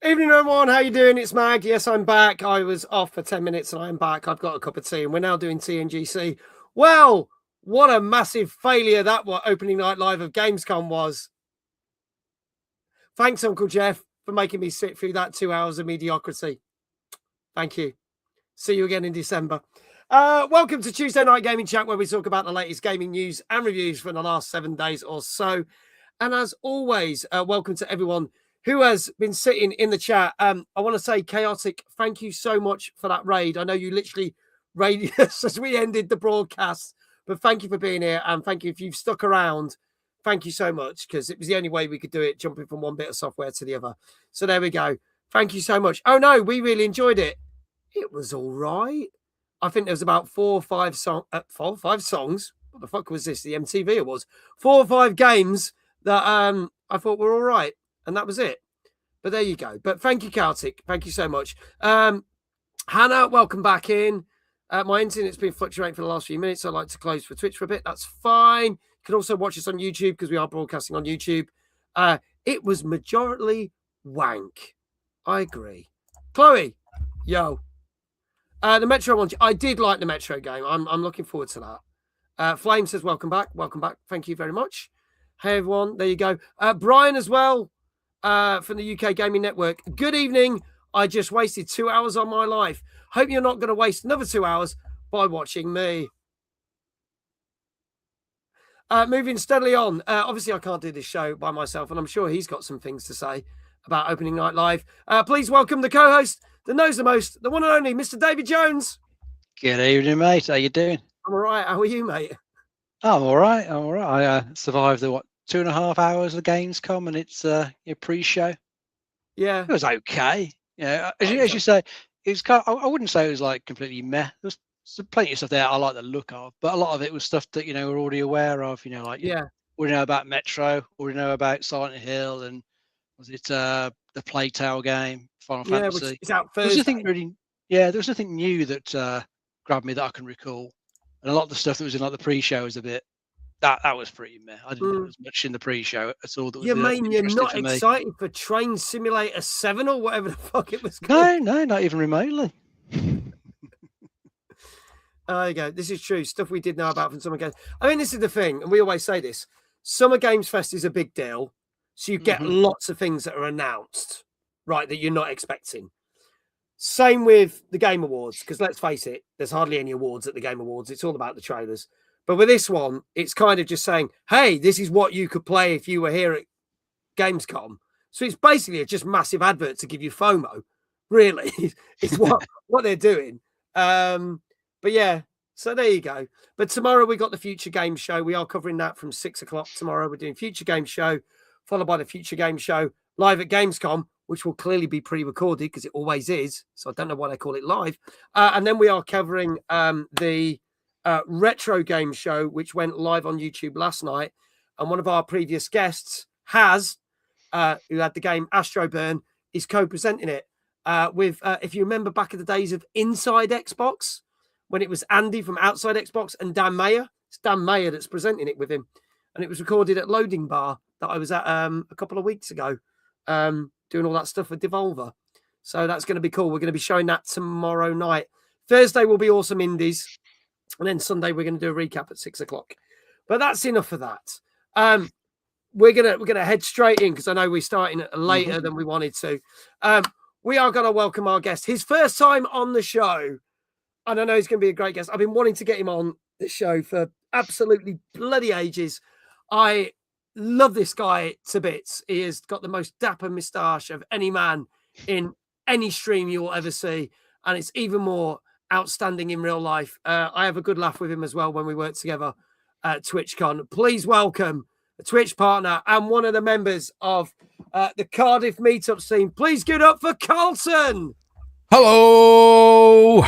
Evening, everyone. How you doing? It's Mag. Yes, I'm back. I was off for 10 minutes and I'm back. I've got a cup of tea and we're now doing TNGC. Well, what a massive failure that what opening night live of Gamescom was. Thanks, Uncle Jeff, for making me sit through that 2 hours of mediocrity. Thank you. See you again in December. Welcome to Tuesday Night Gaming Chat, where we talk about the latest gaming news and reviews from the last 7 days or so. And as always, welcome to everyone who has been sitting in the chat. I want to say, Chaotic, thank you so much for that raid. I know you literally raided us as we ended the broadcast, but thank you for being here. And thank you if you've stuck around. Thank you so much, because it was the only way we could do it, jumping from one bit of software to the other. So there we go. Thank you so much. Oh, no, we really enjoyed it. It was all right. I think there was about 4 or 5 songs. What the fuck was this? The MTV Awards. 4 or 5 games that I thought were all right. And that was it. But there you go. But thank you, Celtic. Thank you so much. Hannah, welcome back in. My internet's been fluctuating for the last few minutes. I'd like to close for Twitch for a bit. That's fine. You can also watch us on YouTube because we are broadcasting on YouTube. It was majorly wank. I agree. Chloe, yo. The Metro one. I did like the Metro game. I'm looking forward to that. Flame says, welcome back. Welcome back. Thank you very much. Hey, everyone. There you go. Brian as well. From the UK Gaming Network. Good evening. I just wasted 2 hours on my life. Hope you're not going to waste another 2 hours by watching me. Moving steadily on. Obviously, I can't do this show by myself, and I'm sure he's got some things to say about opening night live. Please welcome the co-host that knows the most, the one and only Mr. David Jones. Good evening, mate. How you doing? I'm all right. How are you, mate? I'm all right. I survived the 2.5 hours of Gamescom, and it's your pre-show. Yeah, it was okay. Yeah, as you say, it's kind of, I wouldn't say it was like completely meh. There's plenty of stuff there I like the look of, but a lot of it was stuff that we're already aware of. Like we know about Metro, we know about Silent Hill, and was it the Plague Tale game, Final Fantasy? Which is out Thursday. There was nothing new that grabbed me that I can recall, and a lot of the stuff that was in like the pre-show was a bit. That was pretty meh. I didn't think there was much in the pre-show at all. That was you mean you're not excited for Train Simulator 7 or whatever the fuck it was called? No, not even remotely. There you go. This is true. Stuff we did know about from Summer Games. I mean, this is the thing, and we always say this. Summer Games Fest is a big deal. So you get lots of things that are announced, right, that you're not expecting. Same with the Game Awards, because let's face it, there's hardly any awards at the Game Awards. It's all about the trailers. But with this one, it's kind of just saying, hey, this is what you could play if you were here at Gamescom. So it's basically just massive advert to give you FOMO, really. It's what they're doing. But yeah, so there you go. But tomorrow we got the Future Game Show. We are covering that from 6 o'clock tomorrow. We're doing Future Game Show, followed by the Future Game Show live at Gamescom, which will clearly be pre-recorded because it always is. So I don't know why they call it live. And then we are covering the Retro Game Show, which went live on YouTube last night. And one of our previous guests has, who had the game Astro Burn, is co-presenting it with, if you remember back in the days of Inside Xbox, when it was Andy from Outside Xbox and Dan Mayer. It's Dan Mayer that's presenting it with him. And it was recorded at Loading Bar that I was at a couple of weeks ago, doing all that stuff with Devolver. So that's going to be cool. We're going to be showing that tomorrow night. Thursday will be Awesome Indies. And then Sunday, we're going to do a recap at 6 o'clock. But that's enough of that. We're gonna head straight in because I know we're starting later than we wanted to. We are going to welcome our guest. His first time on the show. And I know he's going to be a great guest. I've been wanting to get him on the show for absolutely bloody ages. I love this guy to bits. He has got the most dapper moustache of any man in any stream you'll ever see. And it's even more outstanding in real life. I have a good laugh with him as well when we work together at TwitchCon. Please welcome a Twitch partner and one of the members of the Cardiff meetup team. Please give it up for Carlton. Hello.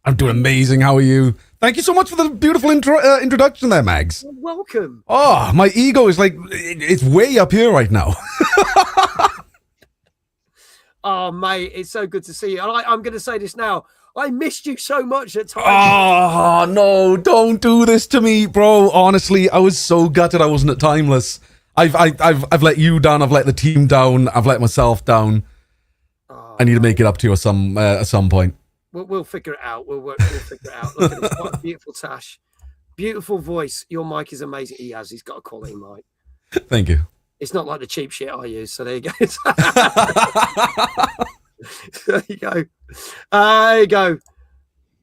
I'm doing amazing. How are you? Thank you so much for the beautiful introduction there, Mags. You're welcome. Oh, my ego is like, it's way up here right now. Oh, mate, it's so good to see you. I'm going to say this now. I missed you so much at times. Oh, no, don't do this to me, bro. Honestly, I was so gutted I wasn't at Timeless. I've let you down. I've let the team down. I've let myself down. Oh, I need to make it up to you at some point. We'll figure it out. We'll figure it out. Look at this. What a beautiful Tash. Beautiful voice. Your mic is amazing. He's got a quality mic. Thank you. It's not like the cheap shit I use. So there you go. There you go. There you go.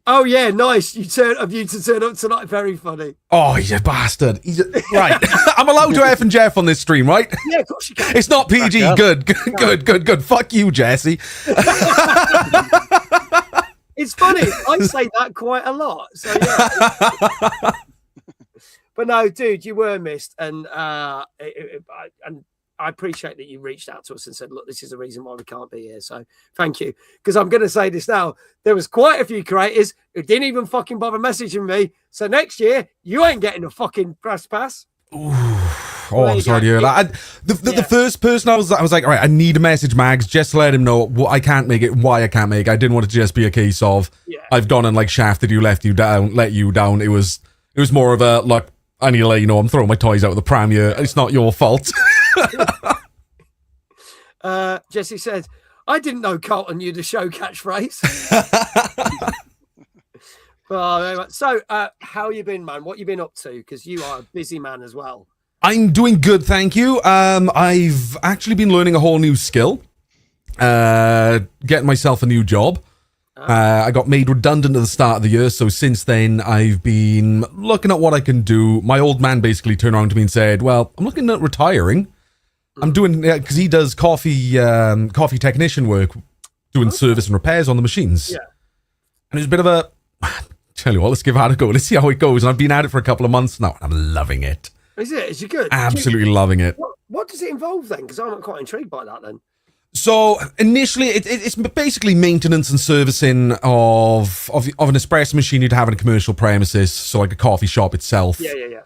Oh yeah, nice. You to turn up tonight. Very funny. Oh, he's a bastard. Right. I'm allowed to F and Jeff on this stream, right? Yeah, of course you can. It's not PG. Good. Fuck you, Jesse. It's funny. I say that quite a lot. So yeah. But no, dude, you were missed, and I appreciate that you reached out to us and said, "Look, this is the reason why we can't be here." So thank you, because I'm going to say this now. There was quite a few creators who didn't even fucking bother messaging me. So next year, you ain't getting a fucking press pass. Ooh. Oh, I'm sorry to hear that. The first person I was like, all right, I need to message Mags just to let him know what I can't make it, why I can't make it. I didn't want it to just be a case of I've gone and like shafted you, let you down. It was more of a look. I need to let you know I'm throwing my toys out of the pram here. It's not your fault. Jesse said, I didn't know Carlton knew the show catchphrase. So, how you been, man? What you been up to? Because you are a busy man as well. I'm doing good, thank you. I've actually been learning a whole new skill. Getting myself a new job. I got made redundant at the start of the year, so since then I've been looking at what I can do. My old man basically turned around to me and said, well, I'm looking at retiring. I'm doing, because he does coffee technician work, doing service and repairs on the machines. Yeah. And it was a bit of a, tell you what, let's give it a go. Let's see how it goes. And I've been at it for a couple of months now, and I'm loving it. Is it? Is it good? Absolutely loving it. What does it involve then? Because I'm quite intrigued by that then. So initially, it's basically maintenance and servicing of an espresso machine you'd have in a commercial premises, so like a coffee shop itself. Yeah.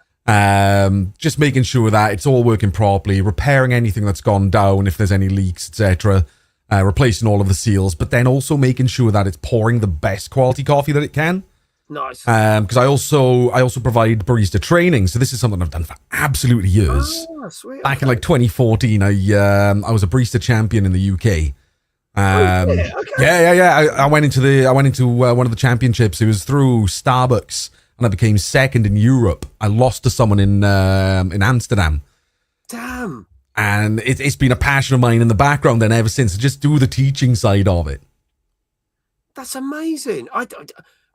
Just making sure that it's all working properly, repairing anything that's gone down if there's any leaks, etc. Replacing all of the seals, but then also making sure that it's pouring the best quality coffee that it can. Nice. Because I also provide barista training, so this is something I've done for absolutely years. Oh, sweet. Back in like 2014, I was a barista champion in the UK. I went into one of the championships. It was through Starbucks, and I became second in Europe. I lost to someone in Amsterdam. Damn. And it's been a passion of mine in the background then ever since, to just do the teaching side of it. That's amazing.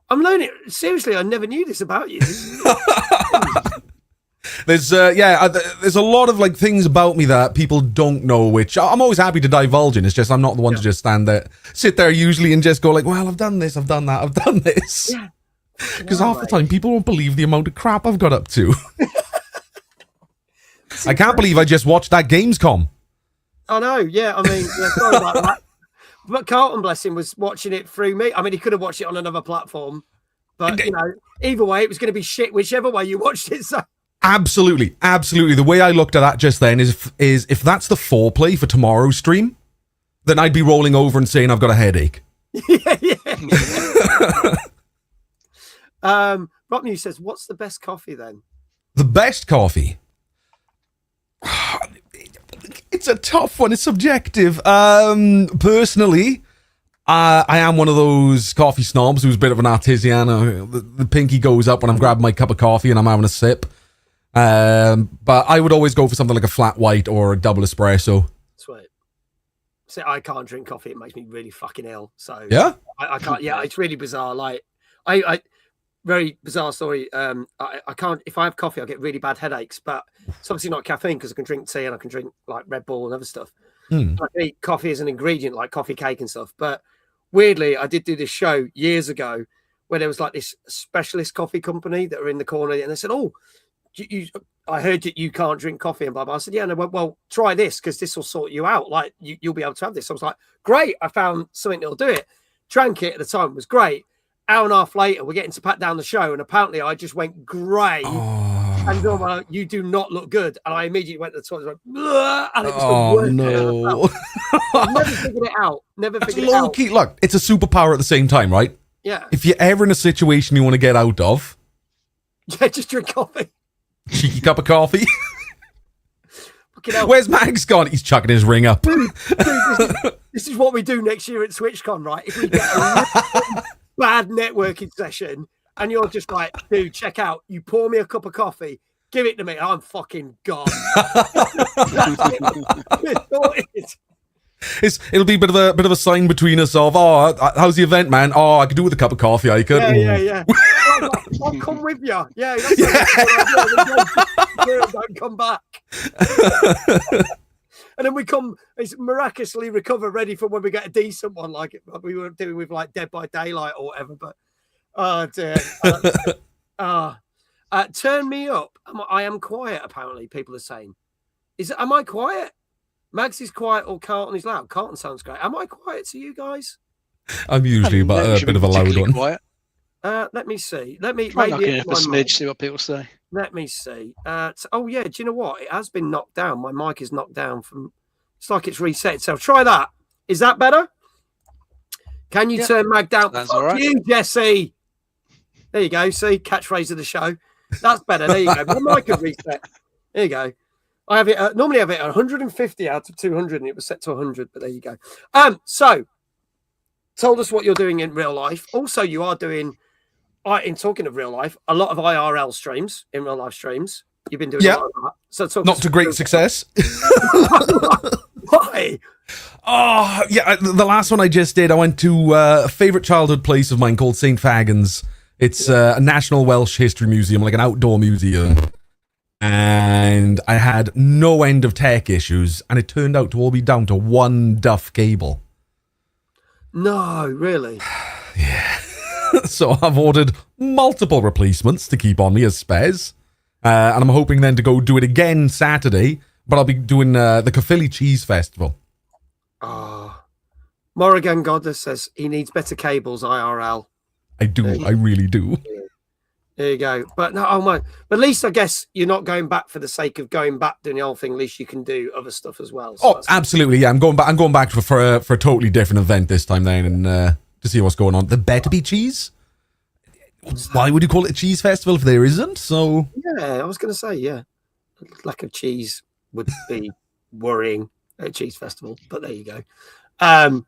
I'm learning. Seriously, I never knew this about you. There's a lot of like things about me that people don't know, which I'm always happy to divulge in. It's just I'm not the one to just sit there usually and just go like, well, I've done this, I've done that, I've done this. Yeah. Because half the time people won't believe the amount of crap I've got up to. I can't believe I just watched that Gamescom. I know, yeah. I mean, sorry about that. But Carlton, bless him, was watching it through me. I mean, he could have watched it on another platform. But, either way, it was going to be shit whichever way you watched it. So. Absolutely. The way I looked at that just then is if that's the foreplay for tomorrow's stream, then I'd be rolling over and saying I've got a headache. Rock News says, what's the best coffee then? The best coffee? It's a tough one. It's subjective. Personally, I am one of those coffee snobs who's a bit of an artisan. The pinky goes up when I'm grabbing my cup of coffee and I'm having a sip. But I would always go for something like a flat white or a double espresso. Sweet. See, I can't drink coffee. It makes me really fucking ill. So yeah, I can't. Yeah, it's really bizarre. Like I very bizarre story. I can't. If I have coffee, I get really bad headaches. But it's obviously not caffeine because I can drink tea and I can drink like Red Bull and other stuff. I eat coffee as an ingredient, like coffee cake and stuff. But weirdly, I did do this show years ago where there was like this specialist coffee company that were in the corner, and they said, "Oh, I heard that you can't drink coffee and blah blah." I said, "Yeah," and they went, "Well, try this because this will sort you out. Like you'll be able to have this." I was like, "Great!" I found something that'll do it. Drank it at the time, it was great. Hour and a half later, we're getting to pat down the show, and apparently I just went grey. And I'm like, you do not look good. And I immediately went to the toilet and went, and it was the worst. No. Never figured it out. That's low key. Look, it's a superpower at the same time, right? Yeah. If you're ever in a situation you want to get out of, yeah, just drink coffee. Cheeky cup of coffee. Fucking hell. Where's Max gone? He's chucking his ring up. Dude, this is what we do next year at SwitchCon, right? If we get a really bad networking session and you're just like, dude, check out, you pour me a cup of coffee, give it to me, I'm fucking gone. It'll be a bit of a sign between us of, how's the event, man? Oh, I could do with a cup of coffee. I could. Yeah. I'll come with you. Yeah, don't come back. And then it's miraculously recover, ready for when we get a decent one, like we were doing with like Dead by Daylight or whatever. But oh dear. Turn me up. I am quiet. Apparently, people are saying, am I quiet? Max is quiet or Carlton is loud. Carlton sounds great. Am I quiet to you guys? I'm usually a bit of a loud one. Quiet. Let me see. Let me try knocking it up a smidge, see what people say. Let me see. Oh yeah, do you know what? It has been knocked down. My mic is knocked down from. It's like it's reset itself. Try that. Is that better? Can you turn Mag down? That's Fuck all right. you, Jesse. There you go. See, catchphrase of the show. That's better. There you go. My mic has reset. There you go. I have it. Normally, I have it at 150 out of 200, and it was set to 100. But there you go. So, told us what you're doing in real life. Also, you are doing. In talking of real life, a lot of IRL streams, in real life streams. You've been doing a lot of that. So not to great success. Why? Oh, yeah. The last one I just did, I went to a favourite childhood place of mine called St. Fagans. It's a National Welsh History Museum, like an outdoor museum. And I had no end of tech issues, and it turned out to all be down to one duff cable. No, really? Yeah. So I've ordered multiple replacements to keep on me as spares. And I'm hoping then to go do it again Saturday, but I'll be doing the Caerphilly Cheese Festival. Morrigan Goddess says he needs better cables, IRL. I do. I really do. There you go. But no, oh my! But at least I guess you're not going back for the sake of going back doing the whole thing. At least you can do other stuff as well. So absolutely. Yeah, I'm going back. I'm going back for a totally different event this time then, and to see what's going on. There better be cheese. Why would you call it a cheese festival if there isn't? So yeah, I was going to say lack of cheese would be worrying at a cheese festival. But there you go. And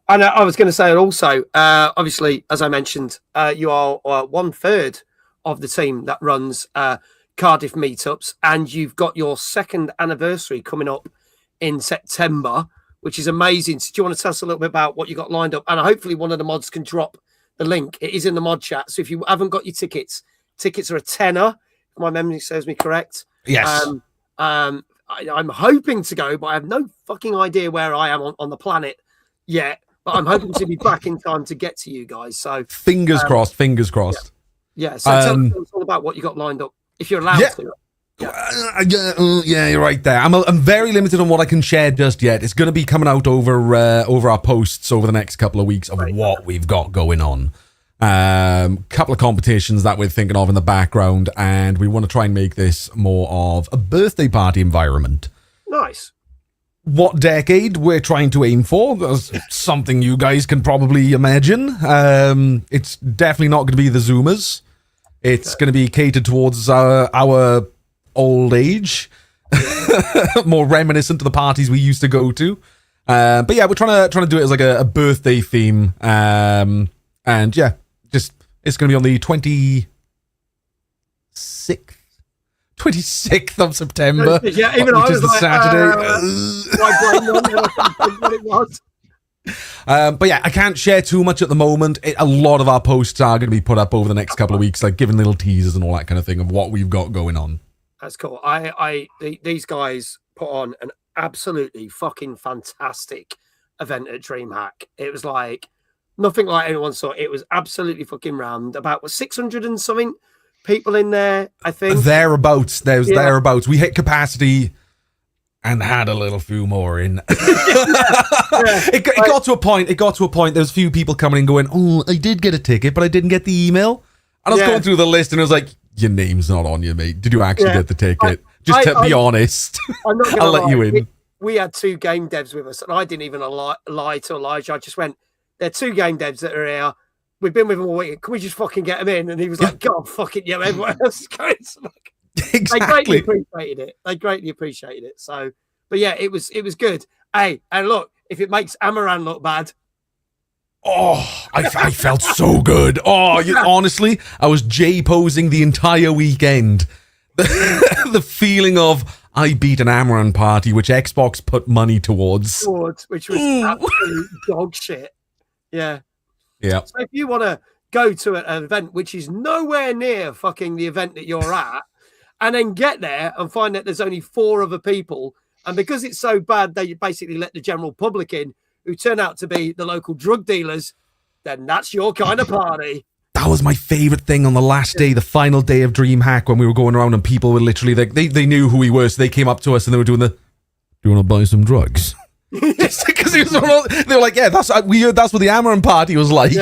I was going to say also, obviously, as I mentioned, you are 1/3 of the team that runs Cardiff meetups, and you've got your 2nd anniversary coming up in September, which is amazing. So do you want to tell us a little bit about what you got lined up? And hopefully one of the mods can drop the link. It is in the mod chat. So if you haven't got your tickets are a tenner, if my memory serves me correct. Yes. I'm hoping to go, but I have no fucking idea where I am on the planet yet. But I'm hoping to be back in time to get to you guys. So fingers crossed. Yeah. So tell us all about what you got lined up, if you're allowed to. Yeah, you're right there. I'm very limited on what I can share just yet. It's going to be coming out over our posts over the next couple of weeks of what we've got going on. Couple of competitions that we're thinking of in the background, and we want to try and make this more of a birthday party environment. Nice. What decade we're trying to aim for? That's something you guys can probably imagine. It's definitely not going to be the Zoomers. It's going to be catered towards our old age, more reminiscent to the parties we used to go to. But yeah, we're trying to do it as like a birthday theme. And yeah, just it's going to be on the 26th of September. Yeah, even I was like, Saturday. What it was. But yeah, I can't share too much at the moment. A lot of our posts are going to be put up over the next couple of weeks, like giving little teasers and all that kind of thing of what we've got going on. That's cool. These guys put on an absolutely fucking fantastic event at DreamHack. It was like nothing like anyone saw. It was absolutely fucking rammed. About 600 and something people in there, I think. Thereabouts. Thereabouts. We hit capacity and had a little few more in. It got to a point. There was a few people coming and going, "Oh, I did get a ticket, but I didn't get the email." And I was going through the list, and it was like, "Your name's not on you, mate. Did you actually get the ticket?" Just to be honest, I'm not gonna I'll let you in. We had 2 game devs with us, and I didn't even lie to Elijah. I just went, "There are 2 game devs that are here. We've been with them all week. Can we just fucking get them in?" And he was like, "God, fuck it, yeah." Everyone else is going. So like, Exactly. They greatly appreciated it. So But yeah, it was good. Hey, and look, if it makes Amaran look bad. Oh, I felt so good. Oh, honestly, I was J-posing the entire weekend. The feeling of I beat an Amaran party, which Xbox put money towards. Which was absolute dog shit. Yeah. Yeah. So if you want to go to an event which is nowhere near fucking the event that you're at, and then get there and find that there's only 4 other people, and because it's so bad, they basically let the general public in, who turn out to be the local drug dealers, then that's your kind of party. That was my favorite thing on the last day, the final day of DreamHack, when we were going around and people were literally like, they knew who we were, so they came up to us and they were doing do you want to buy some drugs? Because they were like, yeah, that's what the Amaran party was like.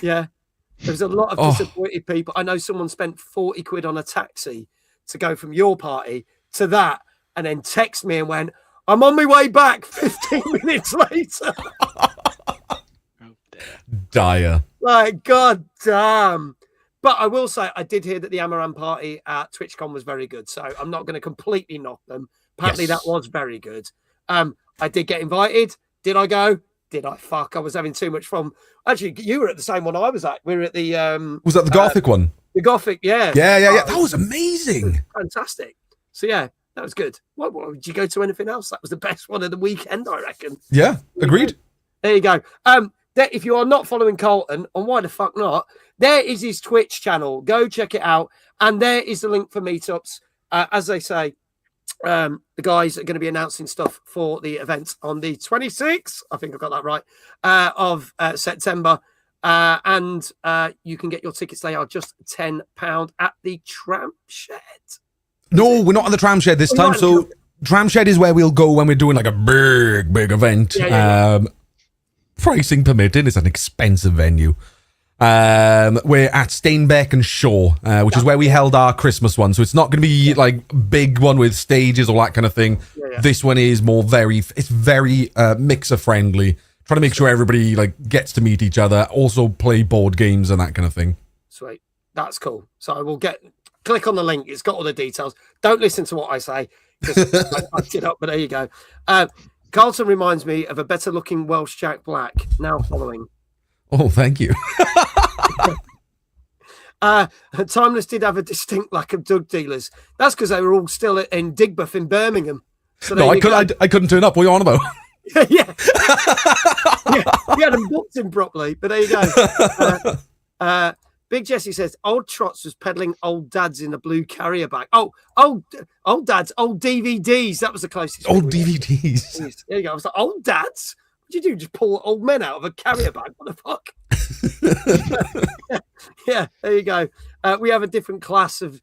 Yeah. There's a lot of disappointed people. I know someone spent 40 quid on a taxi to go from your party to that, and then text me and went, I'm on my way back 15 minutes later. Dire. Like, god damn. But I will say, I did hear that the Amaran party at TwitchCon was very good, so I'm not going to completely knock them. Apparently that was very good. I did get invited. Did I go? Did I fuck? I was having too much fun. Actually, you were at the same one I was at. We were at the... was that the Gothic one? The Gothic, yeah. Yeah. That was amazing. Fantastic. So, yeah, that was good. What, did you go to anything else? That was the best one of the weekend, I reckon. Yeah, agreed. There you go. If you are not following Carlton, and why the fuck not, there is his Twitch channel. Go check it out. And there is the link for meetups. As they say, the guys are going to be announcing stuff for the event on the 26th. I think I got that right. Of September. And you can get your tickets. They are just £10 at the Tram Shed. No, we're not on the Tram Shed this time. So Tram Shed is where we'll go when we're doing like a big event. Yeah. Pricing permitted. It's an expensive venue. We're at Steinbeck and Shaw, which is where we held our Christmas one. So it's not going to be like big one with stages or that kind of thing. Yeah. This one is more it's very mixer friendly. Trying to make sure everybody like gets to meet each other, also play board games and that kind of thing. Sweet. That's cool. So I will click on the link. It's got all the details. Don't listen to what I say. Because I fucked it up, but there you go. Carlton reminds me of a better looking Welsh Jack Black, now following. Oh, thank you. Timeless did have a distinct lack of drug dealers. That's because they were all still in Digbeth in Birmingham. So no, I couldn't turn up. What are you on about? Yeah. We had them booked in properly, but there you go. Big Jesse says, old Trots was peddling old dads in a blue carrier bag. Oh, old dads, old DVDs. That was the closest. Old DVDs. There you go. I was like, old dads? What'd you do? Just pull old men out of a carrier bag? What the fuck? Yeah, there you go. We have a different class of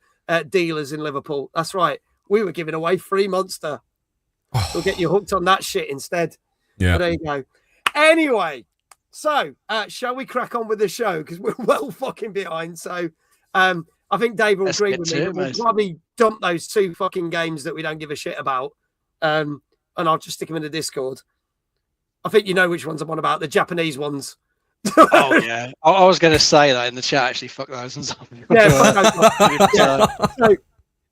dealers in Liverpool. That's right. We were giving away free Monster. We'll get you hooked on that shit instead. Yeah. But there you go. Anyway, so shall we crack on with the show? Because we're well fucking behind. So I think Dave will agree with me. We'll probably dump those 2 fucking games that we don't give a shit about. And I'll just stick them in the Discord. I think you know which ones I'm on about, the Japanese ones. Oh, yeah. I was going to say that in the chat, actually. Fuck those ones. Yeah, fuck those. Yeah. So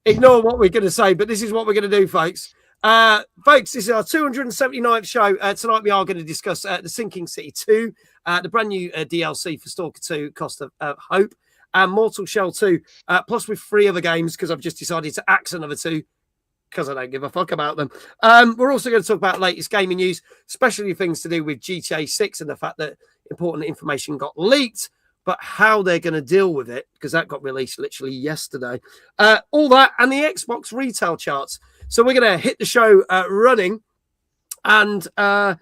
ignore what we're going to say, but this is what we're going to do, folks. Folks, this is our 279th show. Tonight we are going to discuss The Sinking City 2, the brand new DLC for Stalker 2, Cost of Hope, and Mortal Shell 2, plus with 3 other games, because I've just decided to axe another 2, because I don't give a fuck about them. We're also going to talk about latest gaming news, especially things to do with GTA 6 and the fact that important information got leaked, but how they're going to deal with it, because that got released literally yesterday. All that and the Xbox retail charts. So we're going to hit the show running, and we're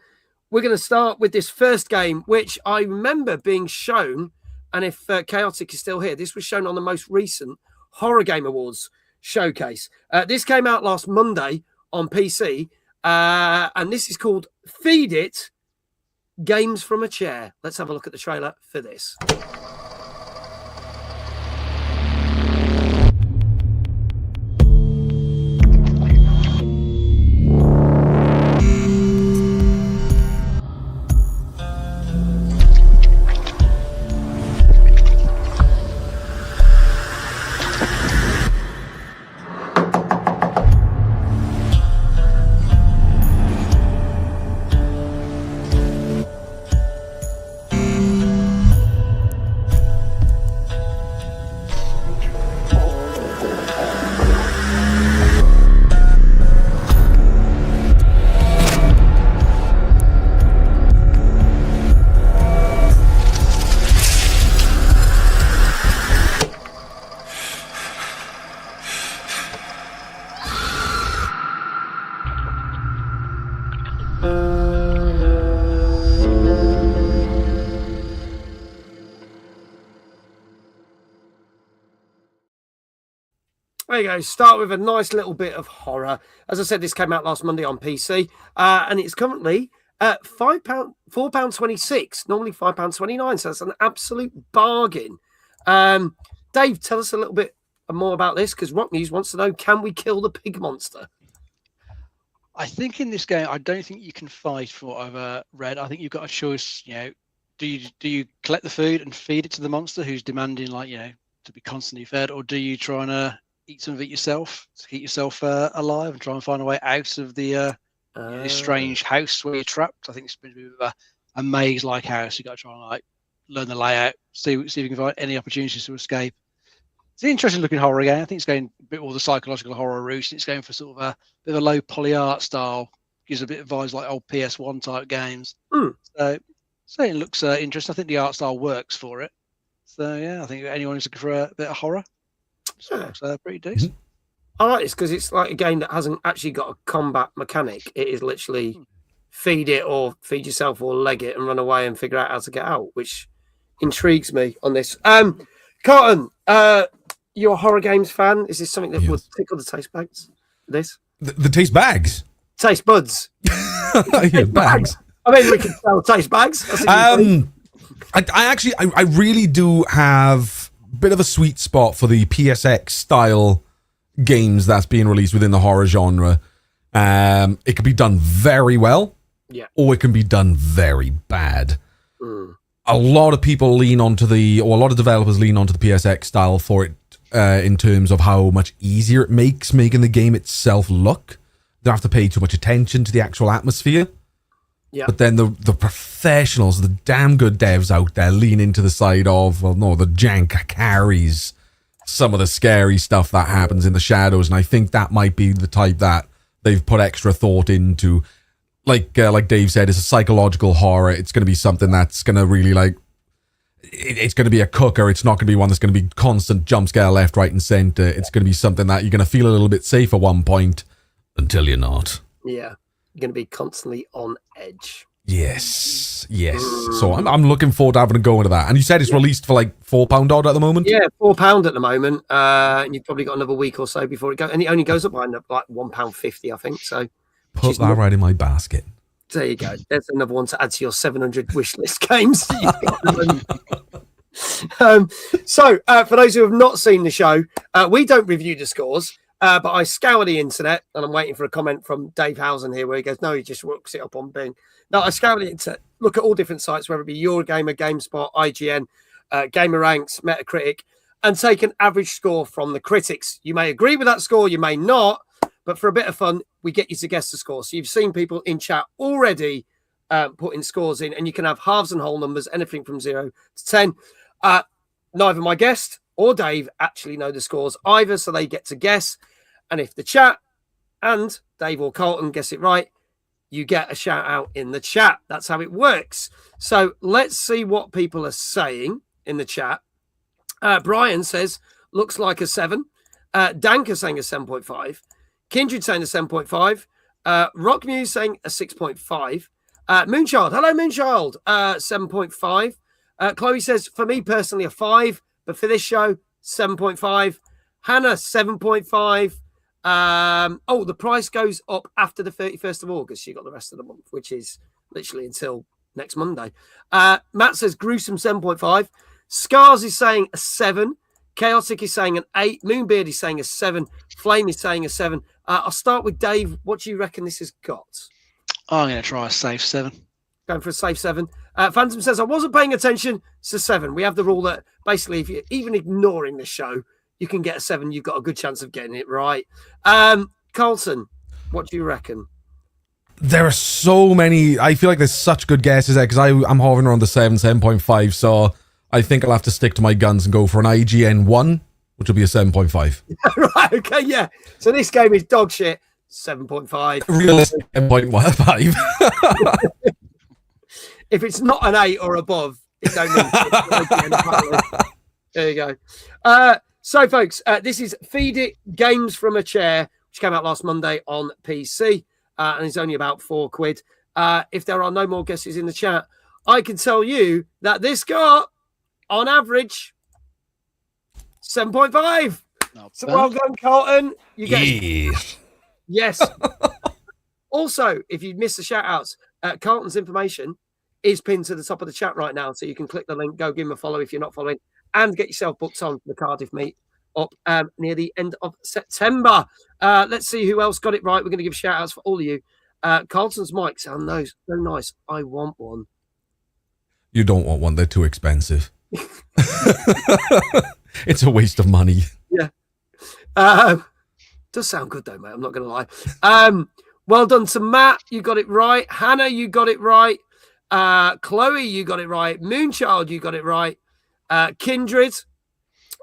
going to start with this first game, which I remember being shown, and if Chaotic is still here, this was shown on the most recent Horror Game Awards showcase. This came out last Monday on PC, and this is called Feed It, Games from a Chair. Let's have a look at the trailer for this. There you go. Start with a nice little bit of horror. As I said, this came out last Monday on PC, and it's currently £4.26. Normally £5.29. So that's an absolute bargain. Dave, tell us a little bit more about this, because Rock News wants to know: can we kill the pig monster? I think in this game, I don't think you can fight, for what I've read. I think you've got a choice. Do you collect the food and feed it to the monster who's demanding, to be constantly fed, or do you try and eat some of it yourself to keep yourself alive and try and find a way out of the this strange house where you're trapped? I think it's been a bit of a maze-like house. You got to try and learn the layout, see if you can find any opportunities to escape. It's an interesting-looking horror game. I think it's going a bit more the psychological horror route. It's going for sort of a bit of a low poly art style. Gives a bit of vibes like old PS1 type games. So it looks interesting. I think the art style works for it. So yeah, I think anyone who's looking for a bit of horror, looks pretty decent. I like this because it's like a game that hasn't actually got a combat mechanic. It is literally feed it or feed yourself or leg it and run away and figure out how to get out, which intrigues me on this. Carlton, you're a horror games fan. Is this something that would tickle the taste buds? This the taste bags, taste buds, bags. I mean, we can sell taste bags. I really do have a bit of a sweet spot for the PSX style games that's being released within the horror genre. It can be done very well, or it can be done very bad. A lot of people a lot of developers lean onto the PSX style for it in terms of how much easier it makes making the game itself look. They don't have to pay too much attention to the actual atmosphere. Yeah. But then the professionals, the damn good devs out there lean into the side of, the jank carries some of the scary stuff that happens in the shadows. And I think that might be the type that they've put extra thought into. Like Dave said, it's a psychological horror. It's going to be something that's going to really it's going to be a cooker. It's not going to be one that's going to be constant jump scare left, right, and center. It's going to be something that you're going to feel a little bit safe at one point until you're not. Yeah. You're going to be constantly on edge. Yes. So I'm looking forward to having a go into that. And you said it's released for £4 odd at the moment? Yeah, £4 at the moment. And you've probably got another week or so before it goes. And it only goes up by £1.50, I think. So put that right in my basket. There you go. There's another one to add to your 700 wish list games. So for those who have not seen the show, we don't review the scores. But I scour the internet, and I'm waiting for a comment from Dave Housen here where he goes, no, he just looks it up on Bing. No, I scour the internet, look at all different sites, whether it be Eurogamer, GameSpot, IGN, Gamer Ranks, Metacritic, and take an average score from the critics. You may agree with that score, you may not, but for a bit of fun, we get you to guess the score. So you've seen people in chat already putting scores in, and you can have halves and whole numbers, anything from 0 to 10. Neither my guest or Dave actually know the scores either, so they get to guess. And if the chat and Dave or Carlton guess it right, you get a shout out in the chat. That's how it works. So let's see what people are saying in the chat. Brian says, looks like a 7. Danker saying a 7.5. Kindred saying a 7.5. Rock Muse saying a 6.5. Moonchild, hello Moonchild, 7.5. Chloe says, for me personally, a 5, but for this show, 7.5. Hannah, 7.5. The price goes up after the 31st of August. You got the rest of the month, which is literally until next Monday. Matt says gruesome 7.5. Scars is saying a 7. Chaotic is saying an 8. Moonbeard is saying a 7. Flame is saying a 7. I'll start with Dave. What do you reckon this has got? I'm going to try a safe 7. Going for a safe 7. Phantom says, I wasn't paying attention. It's a 7. We have the rule that basically if you're even ignoring the show, you can get a 7. You've got a good chance of getting it right. Carlton, what do you reckon? There are so many. I feel like there's such good guesses there because I'm hovering around the 7.5. So I think I'll have to stick to my guns and go for an IGN 1, which will be a 7.5. Right, okay, yeah. So this game is dog shit. 7.5. Realistic 7.5. If it's not an 8 or above, it don't mean it. There you go. So, folks, this is Feed It Games from a Chair, which came out last Monday on PC, and it's only about £4. If there are no more guesses in the chat, I can tell you that this got, on average, 7.5. So well done, Carlton. You get Yes. Yes. Also, if you missed the shout outs, Carlton's information is pinned to the top of the chat right now. So you can click the link, go give him a follow if you're not following, and get yourself booked on for the Cardiff meet up near the end of September. Let's see who else got it right. We're going to give shout outs for all of you. Carlton's mic sound nice. So nice. I want one. You don't want one. They're too expensive. It's a waste of money. Yeah. Does sound good though, mate. I'm not going to lie. Well done to Matt. You got it right. Hannah, you got it right. Chloe, you got it right. Moonchild, you got it right. Kindred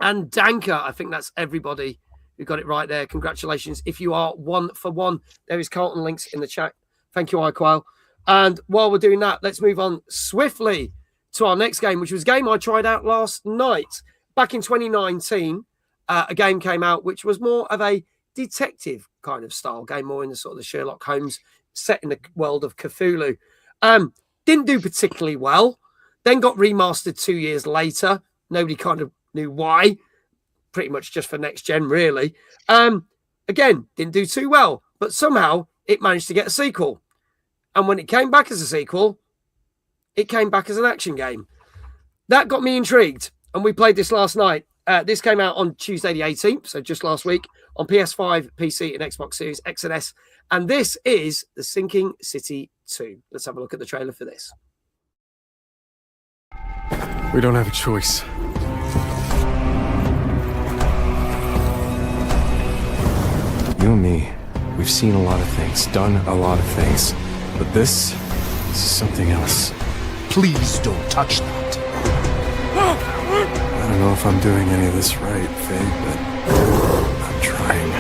and Danker. I think that's everybody who got it right there. Congratulations. If you are 1 for 1, there is Carlton links in the chat. Thank you, iQual. And while we're doing that, let's move on swiftly to our next game, which was a game I tried out last night. Back in 2019, a game came out which was more of a detective kind of style game, more in the sort of the Sherlock Holmes, set in the world of Cthulhu. Didn't do particularly well. Then got remastered 2 years later. Nobody kind of knew why. Pretty much just for next gen, really. Again, didn't do too well, but somehow it managed to get a sequel. And when it came back as a sequel, it came back as an action game. That got me intrigued, and we played this last night. This came out on Tuesday the 18th, so just last week, on PS5, PC, and Xbox Series X and S. And this is The Sinking City 2. Let's have a look at the trailer for this. We don't have a choice. You and me, we've seen a lot of things, done a lot of things. But this is something else. Please don't touch that. I don't know if I'm doing any of this right, Faye, but I'm trying.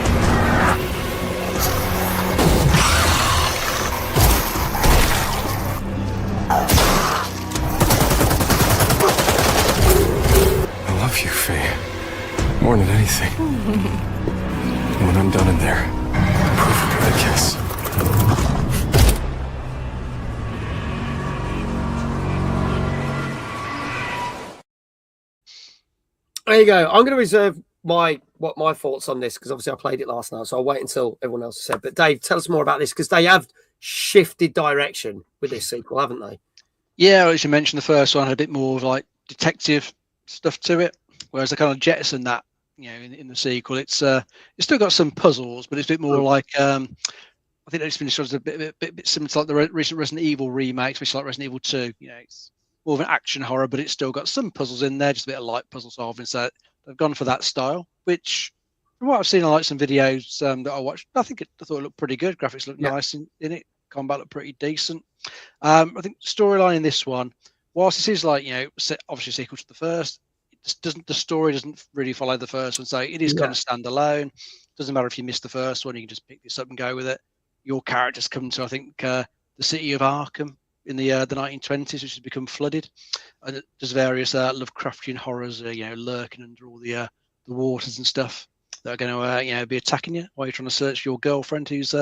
I love you, Faye. More than anything. When I'm done in there, proof of the kiss. There you go. I'm going to reserve my thoughts on this because obviously I played it last night, so I'll wait until everyone else has said. But Dave, tell us more about this because they have shifted direction with this sequel, haven't they? Yeah, as you mentioned, the first one had a bit more of like detective stuff to it, whereas they kind of jettisoned that, in the sequel. It's still got some puzzles, but it's a bit more like I think it's been sort of a bit similar to like the recent Resident Evil remake, especially like Resident Evil 2. It's more of an action horror, but it's still got some puzzles in there, just a bit of light puzzle solving. So they've gone for that style, which from what I've seen, I like some videos that I watched. I thought it looked pretty good. Graphics looked nice in it. Combat looked pretty decent. I think storyline in this one, whilst this is like obviously a sequel to the first, the story doesn't really follow the first one, so it is kind of standalone. Doesn't matter if you missed the first one, you can just pick this up and go with it. Your characters come to, I think, the city of Arkham in the 1920s, which has become flooded, and there's various Lovecraftian horrors, lurking under all the waters and stuff that are going to be attacking you while you're trying to search your girlfriend who's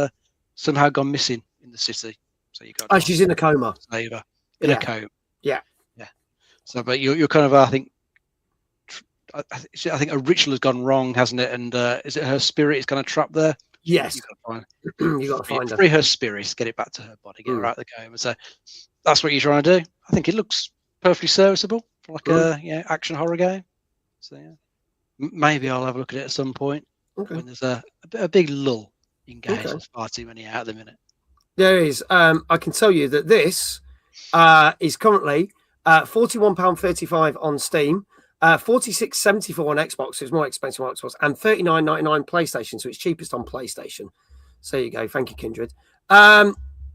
somehow gone missing in the city. So you got she's in a coma. Save her in a coma. Yeah. So, but you're kind of I think a ritual has gone wrong, hasn't it? And is it her spirit is kind of trapped there? Yes. You got to find her. Free her spirit, get it back to her body, get her out of the coma. So that's what you're trying to do. I think it looks perfectly serviceable for like a action horror game. So maybe I'll have a look at it at some point when there's a big lull in games. There's far too many out at the minute. There is. I can tell you that this is currently £41.35 on Steam. $46.74 on Xbox, so it's more expensive on Xbox, and $39.99 PlayStation, so it's cheapest on PlayStation. So there you go. Thank you, Kindred.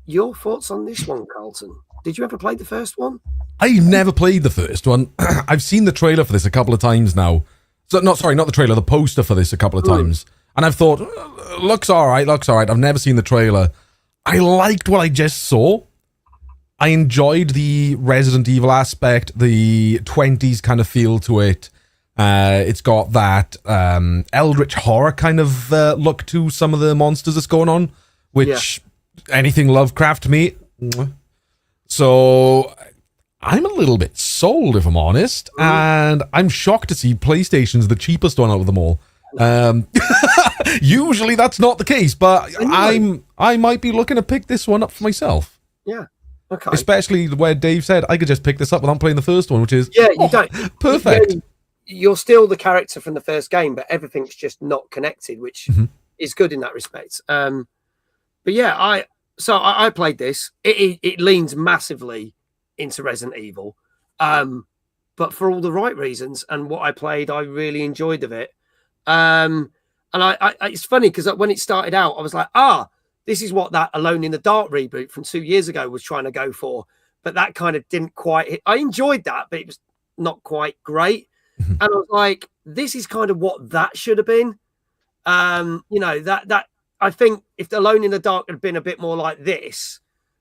Your thoughts on this one, Carlton? Did you ever play the first one? I've never played the first one. I've seen the trailer for this a couple of times now. So, not the trailer, the poster for this a couple of times. And I've thought, looks all right. I've never seen the trailer. I liked what I just saw. I enjoyed the Resident Evil aspect, the 20s kind of feel to it. It's got that eldritch horror kind of look to some of the monsters that's going on, which anything Lovecraft me. So I'm a little bit sold, if I'm honest, and I'm shocked to see PlayStation's the cheapest one out of them all. Usually that's not the case, but I might be looking to pick this one up for myself. Yeah. Okay. Especially where Dave said I could just pick this up without playing the first one, which is you don't perfect. You're still the character from the first game, but everything's just not connected, which is good in that respect. But yeah, I played this. It leans massively into Resident Evil, but for all the right reasons. And what I played, I really enjoyed of it. And I it's funny because when it started out, I was like, this is what that Alone in the Dark reboot from 2 years ago was trying to go for. But that kind of didn't quite hit. I enjoyed that, but it was not quite great. And I was like, this is kind of what that should have been. That I think if the Alone in the Dark had been a bit more like this,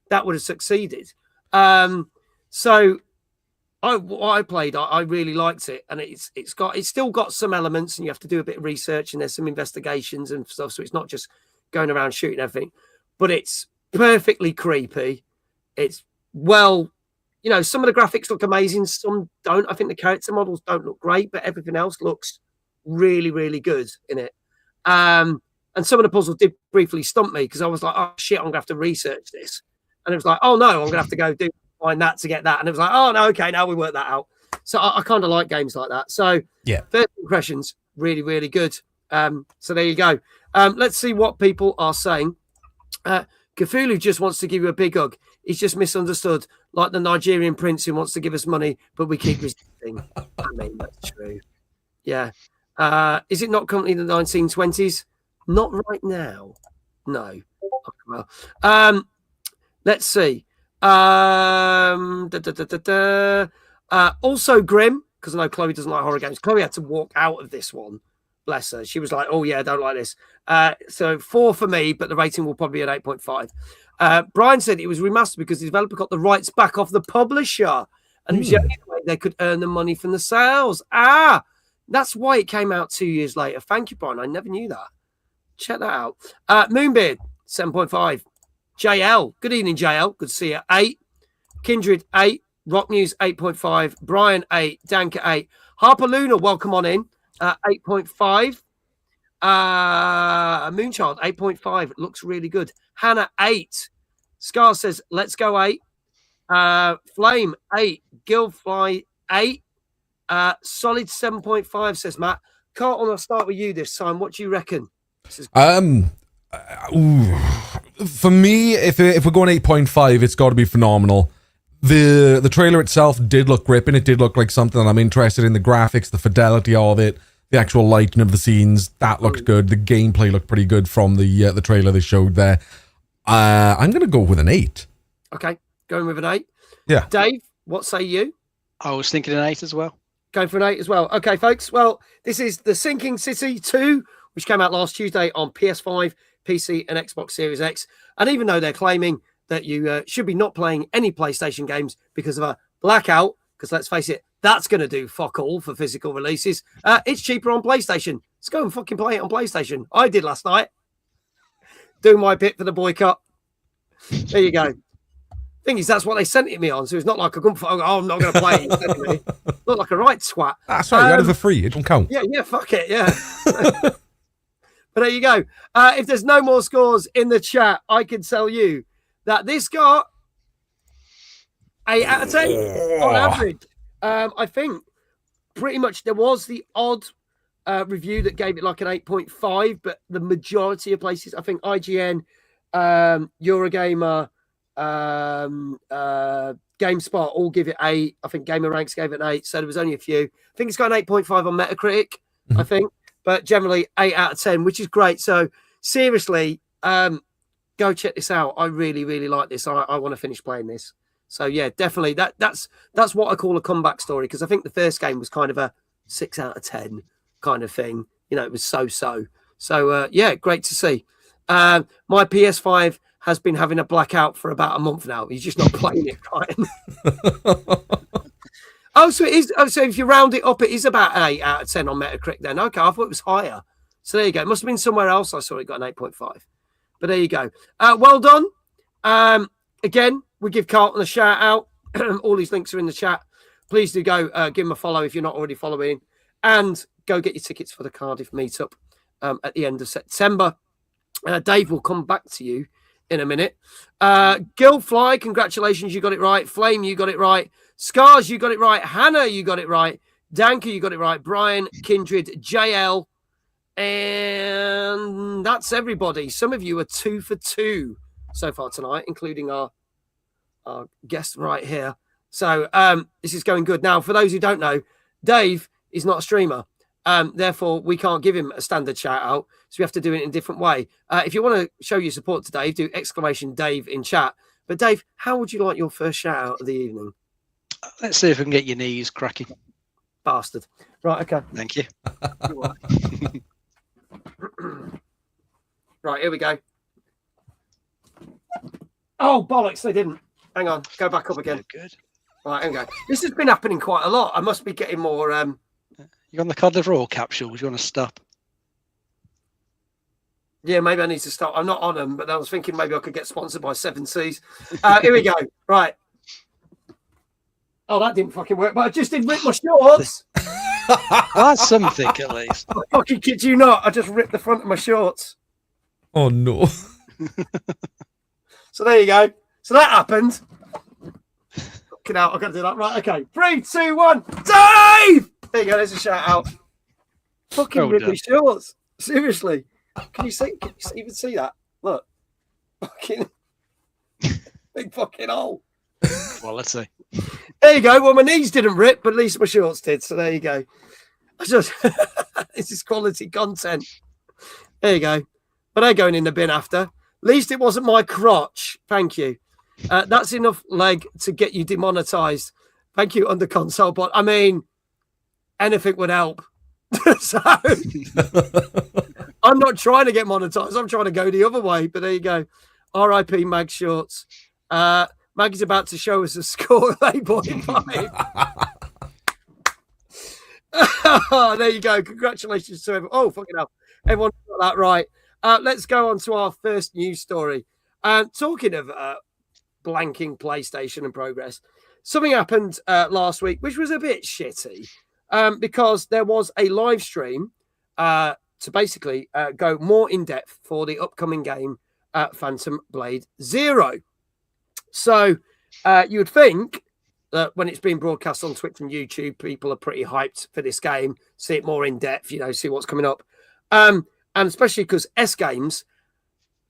that would have succeeded. So what I played, I really liked it, and it's still got some elements, and you have to do a bit of research, and there's some investigations and stuff. So it's not just going around shooting everything, but it's perfectly creepy. It's some of the graphics look amazing, some don't. I think the character models don't look great, but everything else looks really, really good in it. And some of the puzzles did briefly stump me because I was like, oh shit, I'm gonna have to research this. And it was like, oh no, I'm gonna have to go find that to get that. And it was like, oh no, okay, now we work that out. So I kind of like games like that. So yeah, first impressions, really, really good. So there you go. Let's see what people are saying. Cthulhu just wants to give you a big hug. He's just misunderstood, like the Nigerian prince who wants to give us money, but we keep resisting. I mean, that's true. Yeah. Is it not currently the 1920s? Not right now. No. Okay, well, let's see. Also Grim, because I know Chloe doesn't like horror games. Chloe had to walk out of this one. Bless her. She was like, oh yeah, I don't like this. So 4 for me, but the rating will probably be at 8.5. Brian said it was remastered because the developer got the rights back off the publisher, and it was the only way they could earn the money from the sales. That's why it came out 2 years later. Thank you, Brian. I never knew that. Check that out. Moonbeard, 7.5. JL, good evening, JL. Good to see you. 8. Kindred, 8. Rock News, 8.5. Brian, 8. Danka, 8. Harper Luna, welcome on in. 8.5. Moonchild, 8.5. Looks really good. Hannah, 8. Scar says, let's go 8. Flame, 8. Gilfly, 8. Solid 7.5, says Matt. Carlton, I'll start with you this time. What do you reckon? For me, if we're going 8.5, it's got to be phenomenal. The trailer itself did look gripping. It did look like something that I'm interested in. The graphics, the fidelity of it, the actual lighting of the scenes, that looked good. The gameplay looked pretty good from the trailer they showed there. I'm going to go with an 8. Okay, going with an 8. Yeah. Dave, what say you? I was thinking an 8 as well. Going for an 8 as well. Okay, folks. Well, this is The Sinking City 2, which came out last Tuesday on PS5, PC, and Xbox Series X. And even though they're claiming that you should be not playing any PlayStation games because of a blackout, because let's face it, that's going to do fuck all for physical releases, it's cheaper on PlayStation. Let's go and fucking play it on PlayStation. I did last night. Doing my bit for the boycott. There you go. Thing is, that's what they sent it me on, so it's not like I couldn't. Oh, I'm not going to play it. Look like a right twat. That's right. You had it for free. It don't count. Yeah. Fuck it. Yeah. But there you go. If there's no more scores in the chat, I can tell you that this got 8 out of 10 on average. I think pretty much there was the odd review that gave it like an 8.5, but the majority of places, I think IGN, Eurogamer, GameSpot all give it 8. I think GamerRanks gave it an 8, so there was only a few. I think it's got an 8.5 on Metacritic, I think, but generally 8 out of 10, which is great. So seriously, go check this out. I really, really like this. I want to finish playing this. So yeah, definitely that's what I call a comeback story, because I think the first game was kind of a 6 out of 10 kind of thing. You know, it was so. So yeah, great to see. My PS5 has been having a blackout for about a month now. He's just not playing it, right? So it is. Oh, so if you round it up, it is about an 8 out of 10 on Metacritic then. Okay, I thought it was higher. So there you go. It must have been somewhere else I saw it got an 8.5. But there you go. Well done. Again, we give Carlton a shout out. All these links are in the chat. Please do go give him a follow if you're not already following. And go get your tickets for the Cardiff meetup at the end of September. Dave will come back to you in a minute. Gilfly, congratulations, you got it right. Flame, you got it right. Scars, you got it right. Hannah, you got it right. Danker, you got it right. Brian, Kindred, JL, and that's everybody. Some of you are 2 for 2 so far tonight, including our guest right here. So this is going good. Now, for those who don't know, Dave is not a streamer. Therefore, we can't give him a standard shout out. So we have to do it in a different way. If you want to show your support to Dave, do !Dave in chat. But Dave, how would you like your first shout out of the evening? Let's see if we can get your knees cracking. Bastard. Right, okay. Thank you. Right, here we go. Oh, bollocks, they didn't. Hang on, go back up again. Good. Right, here we go. This has been happening quite a lot. I must be getting more... You on the cod liver oil capsules? You want to stop? Yeah, maybe I need to stop. I'm not on them, but I was thinking maybe I could get sponsored by 7Cs. Here we go. Right. Oh, that didn't fucking work, but I just did rip my shorts. That's something, at least. I fucking kid you not. I just ripped the front of my shorts. Oh, no. So there you go. So that happened. Fucking out. I've got to do that. Right, okay. 3, 2, 1. Dave! There you go. There's a shout out. Fucking rip my shorts. Seriously. Can you see? Can you even see that? Look. Fucking big fucking hole. Well, let's see. There you go. Well, my knees didn't rip, but at least my shorts did. So there you go. I just this is quality content. There you go. But they're going in the bin after. At least it wasn't my crotch. Thank you. That's enough leg to get you demonetized. Thank you, under console bot. I mean, anything would help. So I'm not trying to get monetized. I'm trying to go the other way. But there you go. R.I.P. Mag Shorts. Mag is about to show us a score of 8.5. There you go. Congratulations to everyone. Oh, fucking hell. Everyone got that right. Let's go on to our first news story. Talking of blanking PlayStation and progress, something happened last week, which was a bit shitty because there was a live stream to basically go more in depth for the upcoming game, Phantom Blade Zero. So you would think that when it's being broadcast on Twitch and YouTube, people are pretty hyped for this game, see it more in depth, see what's coming up. And especially because S Games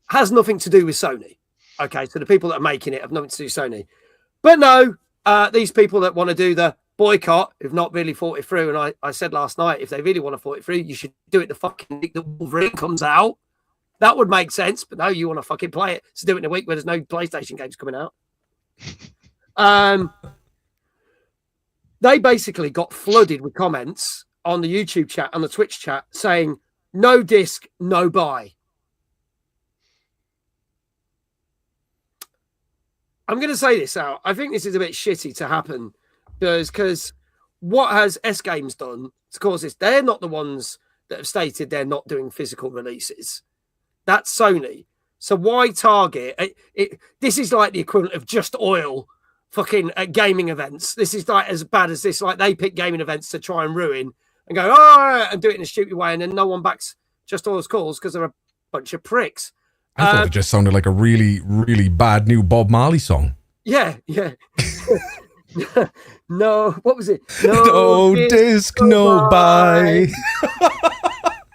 has nothing to do with Sony. Okay, so the people that are making it have nothing to do with Sony. But no, these people that want to do the boycott have not really thought it through. And I said last night, if they really want to thought it through, you should do it the fucking week that Wolverine comes out. That would make sense. But no, you want to fucking play it. So do it in a week where there's no PlayStation games coming out. They basically got flooded with comments on the YouTube chat and the Twitch chat saying, no disc, no buy. I'm going to say this out. I think this is a bit shitty to happen because what has S Games done to cause this? They're not the ones that have stated they're not doing physical releases. That's Sony. So why target it? This is like the equivalent of Just Oil fucking at gaming events. This is like as bad as this. Like they pick gaming events to try and ruin and go, oh, and do it in a stupid way. And then no one backs Just Oil's calls because they're a bunch of pricks. I thought it just sounded like a really, really bad new Bob Marley song. Yeah. No, what was it? No disc, no buy.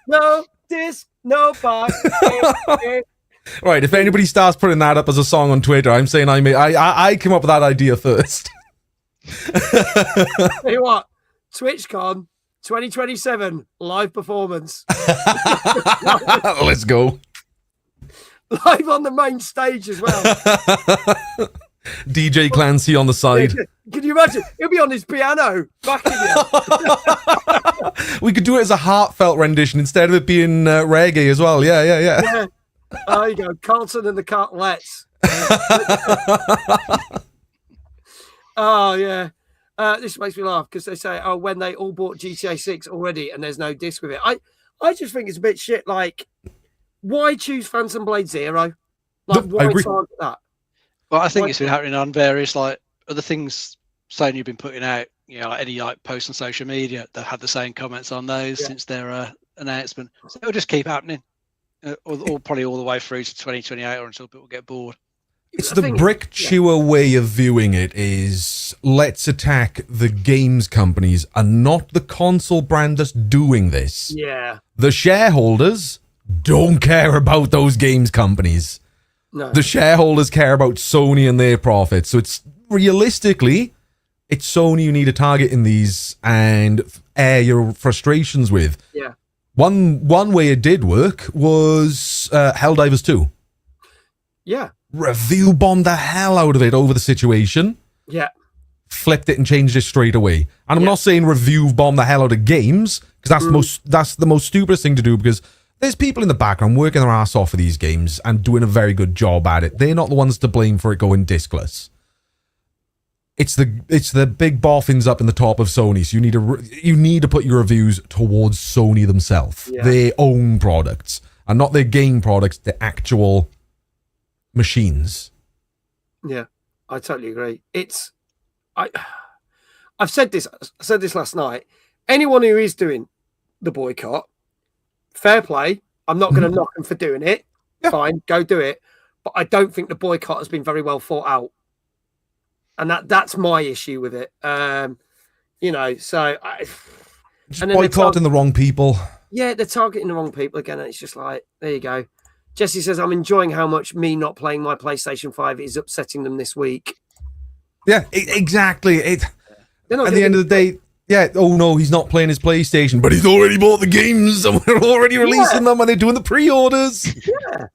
No disc, no buy. Right, if anybody starts putting that up as a song on Twitter, I'm saying I came up with that idea first. Tell you what, TwitchCon 2027 live performance. Let's go. Live on the main stage as well. DJ Clancy on the side. Can you imagine? He'll be on his piano backing you. We could do it as a heartfelt rendition instead of it being reggae as well. Yeah. There you go. Carlton and the Cartlets. Oh, yeah. This makes me laugh because they say, oh, when they all bought GTA 6 already and there's no disc with it. I just think it's a bit shit. Like, why choose Phantom Blade Zero? Like, why target that? Well, I think it's been happening on various like other things Sony have been putting out, like any like posts on social media, they've had the same comments on those since their announcement. So it'll just keep happening, or probably all the way through to 2028 or until people get bored. It's the brick chewer way of viewing it is, let's attack the games companies and not the console brand that's doing this. Yeah. The shareholders don't care about those games companies. No. The shareholders care about Sony and their profits. So it's realistically, it's Sony you need to target in these and air your frustrations with. Yeah. One way it did work was Helldivers 2. Yeah. Review bombed the hell out of it over the situation. Yeah. Flipped it and changed it straight away. And I'm not saying review bomb the hell out of games, because that's the most stupidest thing to do, because there's people in the background working their ass off for these games and doing a very good job at it. They're not the ones to blame for it going diskless. It's the big boffins up in the top of Sony. So you need to put your reviews towards Sony themselves, their own products, and not their game products, the actual machines. Yeah, I totally agree. I've said this. I said this last night. Anyone who is doing the boycott, fair play. I'm not going to knock them for doing it. Yeah. Fine, go do it. But I don't think the boycott has been very well thought out, and that's my issue with it. So just boycotting the wrong people. Yeah, they're targeting the wrong people again. And it's just like, there you go. Jesse says, I'm enjoying how much me not playing my PlayStation 5 is upsetting them this week. Yeah, exactly. At the end of the day, oh no, he's not playing his PlayStation, but he's already bought the games and we're already releasing them and they're doing the pre-orders. Yeah.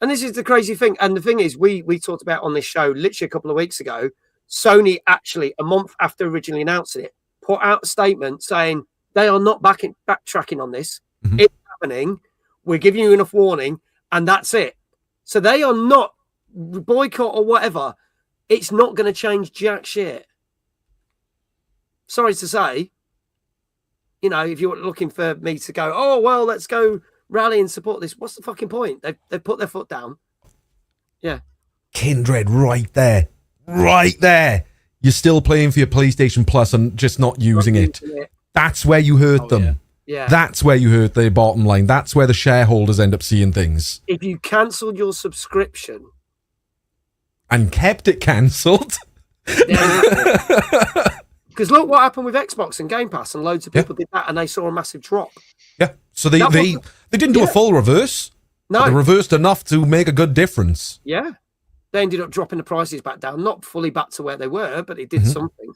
And this is the crazy thing. And the thing is, we talked about on this show literally a couple of weeks ago, Sony actually, a month after originally announcing it, put out a statement saying they are not backtracking on this. Mm-hmm. It's happening. We're giving you enough warning. And that's it. So they are not boycott or whatever. It's not going to change jack shit. Sorry to say, if you're looking for me to go, oh, well, let's go rally and support this. What's the fucking point? They've put their foot down. Yeah. Kindred right there. Right there. You're still playing for your PlayStation Plus and just not using it. That's where you hurt them. Yeah. Yeah. That's where you hurt their bottom line. That's where the shareholders end up seeing things. If you cancelled your subscription and kept it cancelled, because look what happened with Xbox and Game Pass, and loads of people did that, and they saw a massive drop. Yeah, so they didn't do a full reverse. No, they reversed enough to make a good difference. Yeah, they ended up dropping the prices back down, not fully back to where they were, but it did something.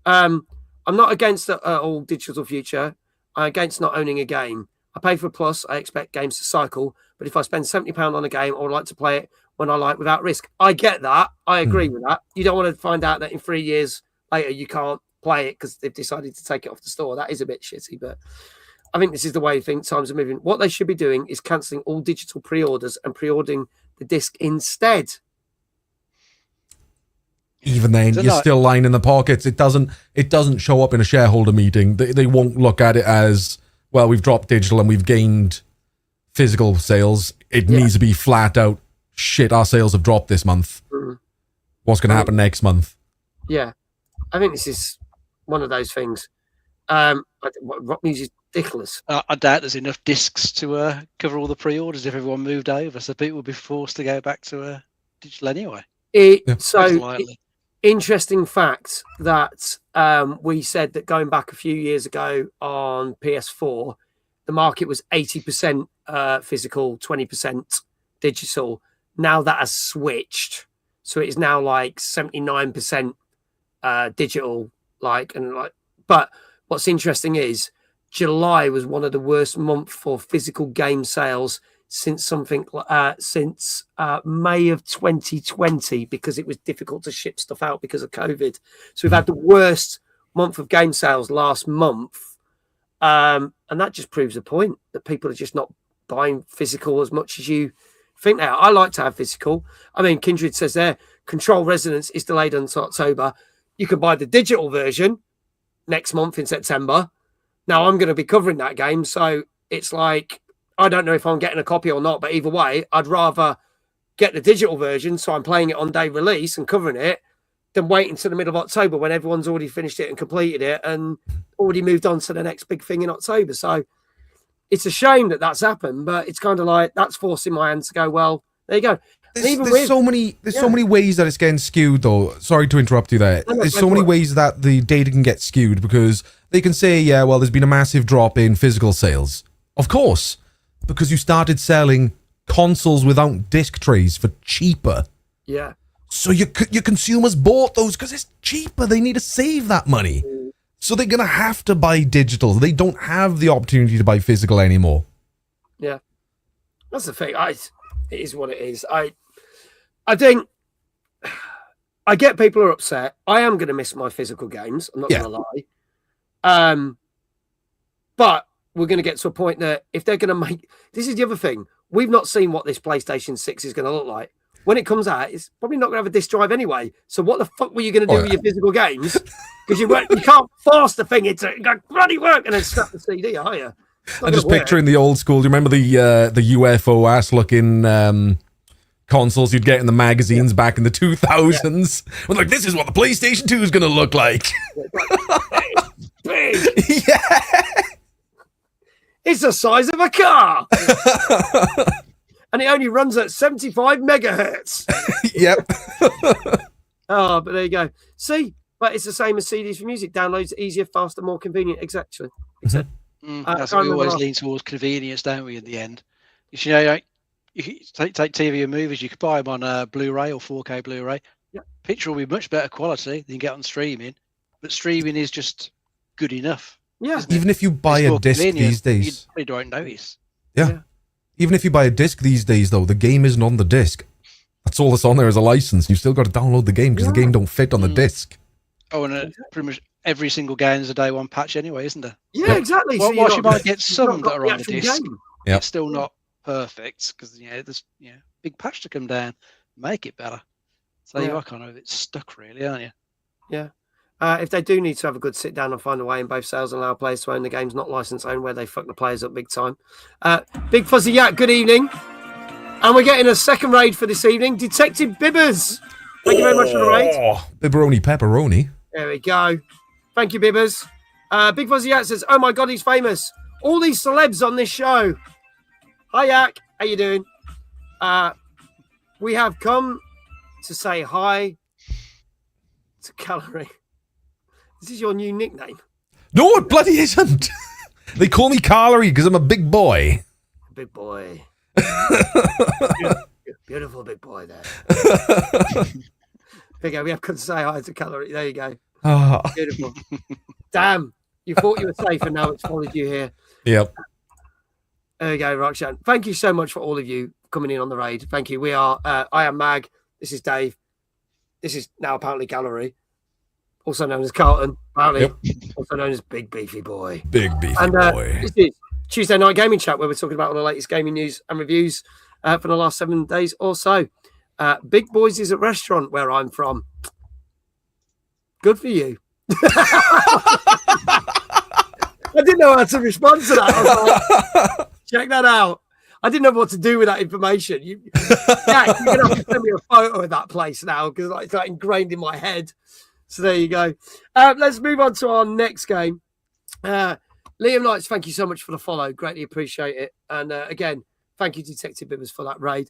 I'm not against all digital future. I'm against not owning a game. I pay for a Plus. I expect games to cycle. But if I spend £70 on a game, I would like to play it when I like without risk. I get that. I agree with that. You don't want to find out that in 3 years later you can't play it because they've decided to take it off the store. That is a bit shitty. But I think this is the way I think times are moving. What they should be doing is cancelling all digital pre-orders and pre-ordering the disc instead. Even then, you're still lying in the pockets. It doesn't show up in a shareholder meeting. They won't look at it as, well, we've dropped digital and we've gained physical sales. It needs to be flat out, shit, our sales have dropped this month. What's going to happen next month? Yeah. I think this is one of those things. Rock music's ridiculous. I doubt there's enough discs to cover all the pre-orders if everyone moved over, so people would be forced to go back to digital anyway. Interesting fact that we said that going back a few years ago on PS4, the market was 80% physical, 20% digital. Now that has switched. So it is now like 79% digital. But what's interesting is July was one of the worst months for physical game sales since May of 2020, because it was difficult to ship stuff out because of COVID. So we've had the worst month of game sales last month. And that just proves the point that people are just not buying physical as much as you think they are. I like to have physical. I mean, Kindred says there, Control Resonance is delayed until October. You can buy the digital version next month in September. Now I'm going to be covering that game. So it's like, I don't know if I'm getting a copy or not, but either way, I'd rather get the digital version, so I'm playing it on day release and covering it, than waiting until the middle of October when everyone's already finished it and completed it and already moved on to the next big thing in October. So it's a shame that that's happened, but it's kind of like that's forcing my hand to go, well, there you go. There's so many ways that it's getting skewed, though. Sorry to interrupt you there. There's so many ways that the data can get skewed because they can say, yeah, well, there's been a massive drop in physical sales. Of course, because you started selling consoles without disc trays for cheaper. Yeah. So your consumers bought those because it's cheaper. They need to save that money. So they're going to have to buy digital. They don't have the opportunity to buy physical anymore. Yeah. That's the thing. It is what it is. I think I get people are upset. I am going to miss my physical games. I'm not going to lie. But we're going to get to a point that if they're going to make... This is the other thing. We've not seen what this PlayStation 6 is going to look like. When it comes out, it's probably not going to have a disc drive anyway. So what the fuck were you going to do with your physical games? Because you can't force the thing into bloody work and then snap the CD, are you? I'm just picturing the old school. Do you remember the UFO ass looking consoles you'd get in the magazines back in the 2000s? Yeah. We're like, this is what the PlayStation 2 is going to look like. Big. Yeah. It's the size of a car. And it only runs at 75 megahertz. Yep. Oh, but there you go. See, but it's the same as CDs for music. Downloads easier, faster, more convenient. Exactly. That's what we always lean towards convenience, don't we? In the end, you know, you take TV and movies. You could buy them on Blu-ray or 4K Blu-ray. Yeah. Picture will be much better quality than you get on streaming, but streaming is just good enough. Yeah. Even if you buy a disc these days, you don't notice. Yeah. Even if you buy a disc these days, though, the game isn't on the disc. That's all that's on there is a license. You've still got to download the game because the game don't fit on the disc. Oh, and pretty much every single game is a day one patch anyway, isn't there? Yeah, exactly. Well, whilst you might get some that are on the disc, Yep. it's still not perfect because there's big patch to come down, make it better. So you are kind of stuck, really, aren't you? Yeah. If they do need to have a good sit down and find a way in both sales and allow players to own the games not licensed owned where they fuck the players up big time. Big Fuzzy Yak, good evening. And we're getting a second raid for this evening. Detective Bibbers. Thank you very much for the raid. Bibberoni pepperoni. There we go. Thank you, Bibbers. Big Fuzzy Yak says, oh my God, he's famous. All these celebs on this show. Hi, Yak. How you doing? We have come to say hi to Calorie. This is your new nickname. No, it bloody isn't. They call me Calorie because I'm a big boy. Big boy. Beautiful big boy there. There you go. We have come to say hi to Calorie. There you go. Oh. Beautiful. Damn. You thought you were safe and now it's followed you here. Yep. There you go, Roxanne. Thank you so much for all of you coming in on the raid. Thank you. We are, I am Mag. This is Dave. This is now apparently Gallery. Also known as Carlton, apparently. Yep. Also known as Big Beefy Boy. Big Beefy Boy. This is Tuesday Night Gaming Chat, where we're talking about all the latest gaming news and reviews for the last 7 days or so. Big Boys is a restaurant where I'm from. Good for you. I didn't know how to respond to that. I was like, check that out. I didn't know what to do with that information. You're going to have to send me a photo of that place now because it's like ingrained in my head. So there you go. Let's move on to our next game. Liam Knights, thank you so much for the follow. Greatly appreciate it. And again, thank you, Detective Bibbers, for that raid.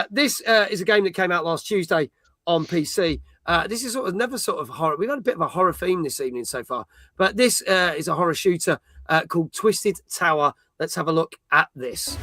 This is a game that came out last Tuesday on PC. This is never horror. We've had a bit of a horror theme this evening so far. But this is a horror shooter called Twisted Tower. Let's have a look at this.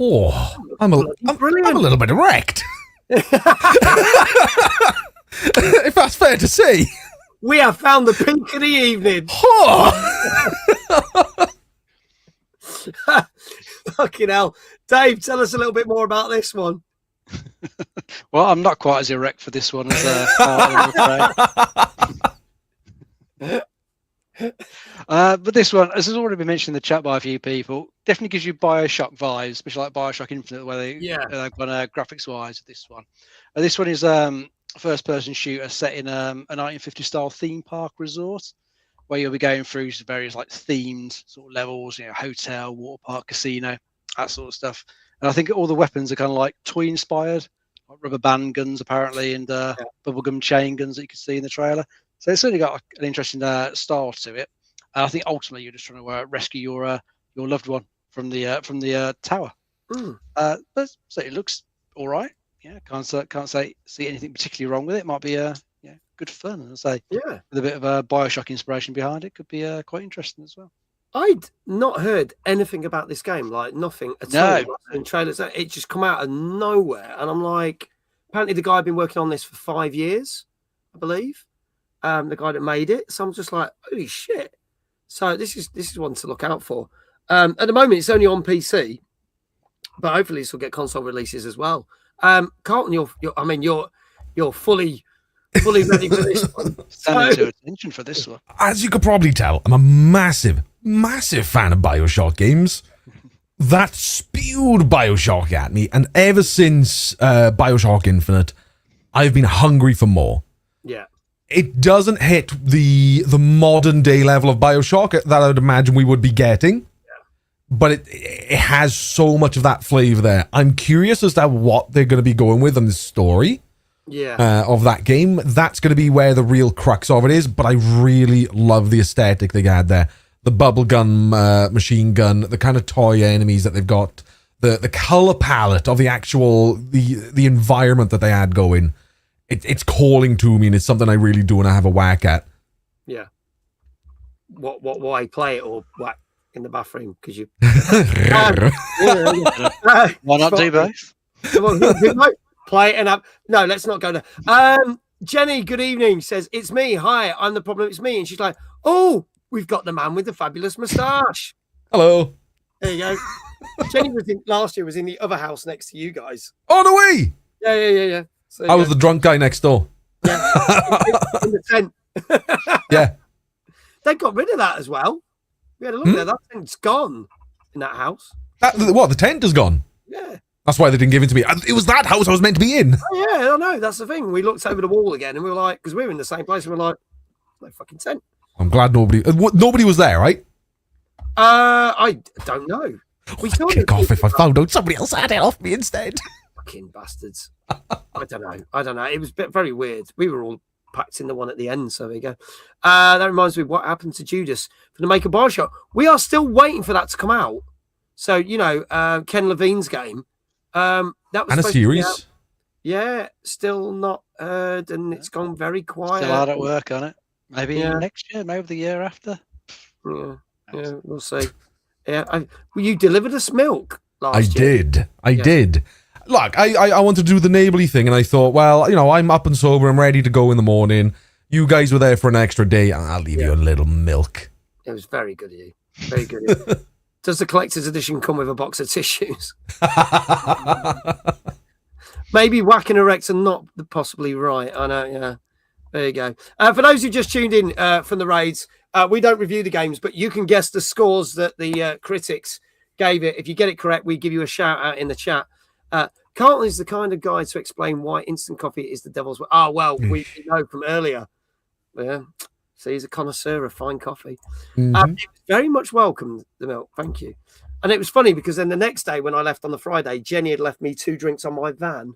Oh, I'm a little bit erect. If that's fair to say. We have found the pink of the evening. Oh. Fucking hell. Dave, tell us a little bit more about this one. Well, I'm not quite as erect for this one as Carlton, but this one, as has already been mentioned in the chat by a few people, definitely gives you Bioshock vibes, especially like Bioshock Infinite, where they've gone graphics-wise with this one. This one is a first-person shooter set in a 1950s-style theme park resort, where you'll be going through various like themed sort of levels, hotel, water park, casino, that sort of stuff. And I think all the weapons are kind of like toy-inspired, like rubber band guns apparently, and bubblegum chain guns that you can see in the trailer. So it's certainly got an interesting style to it. I think ultimately you're just trying to rescue your loved one from the tower. But so it looks all right. Yeah, can't see anything particularly wrong with it. Might be good fun. And I say with a bit of a Bioshock inspiration behind it, could be quite interesting as well. I'd not heard anything about this game, like nothing at all. In trailers, it just come out of nowhere, and I'm like, apparently the guy had been working on this for 5 years, I believe. The guy that made it. So I'm just like, holy shit. So this is one to look out for. At the moment, it's only on PC, but hopefully this will get console releases as well. Carlton, you're fully ready for this one. Standing to attention for this one. As you could probably tell, I'm a massive fan of Bioshock games. That spewed Bioshock at me, and ever since Bioshock Infinite, I've been hungry for more. Yeah. It doesn't hit the modern day level of Bioshock that I would imagine we would be getting. But it has so much of that flavor there. I'm curious as to what they're going to be going with in the story of that game. That's going to be where the real crux of it is. But I really love the aesthetic they had there. The bubblegum machine gun, the kind of toy enemies that they've got, the color palette of the actual the environment that they had going. It's calling to me, and it's something I really do want to have a whack at. Yeah. Why play it or whack in the bathroom? Because you. Why not do both? Play it and have. No, let's not go there. Jenny, good evening. Says it's me. Hi, I'm the problem. It's me, and she's like, oh, we've got the man with the fabulous moustache. Hello. There you go. Jenny last year was in the other house next to you guys. Oh no way! Yeah. So, I was the drunk guy next door. Yeah, in the tent. Yeah. They got rid of that as well. We had a look there. That tent's gone in that house. The tent is gone? Yeah. That's why they didn't give it to me. It was that house I was meant to be in. Oh, yeah, I know. That's the thing. We looked over the wall again and we were like, because we were in the same place, and we're like, no fucking tent. I'm glad nobody was there, right? I don't know. We kick off if I found out somebody else had it off me instead. Fucking bastards. I don't know. It was very weird. We were all packed in the one at the end, so there you go. That reminds me of what happened to Judas for the Make a Bioshock. We are still waiting for that to come out. So, Ken Levine's game. That was and a series. Yeah, still not heard, and it's gone very quiet. Still hard at work on it. Maybe next year, maybe the year after. Yeah, we'll see. Yeah, you delivered us milk last year. I did. Look, I wanted to do the neighborly thing, and I thought, well, I'm up and sober, I'm ready to go in the morning. You guys were there for an extra day, and I'll leave you a little milk. It was very good of you. Very good of you. Does the collector's edition come with a box of tissues? Maybe whacking erect and not possibly right. I know, yeah. There you go. For those who just tuned in from the raids, we don't review the games, but you can guess the scores that the critics gave it. If you get it correct, we give you a shout out in the chat. Carlton is the kind of guy to explain why instant coffee is the devil's way. Oh, well, we know from earlier. Yeah. So he's a connoisseur of fine coffee. It was very much welcomed, the milk. Thank you. And it was funny because then the next day when I left on the Friday, Jenny had left me 2 drinks on my van.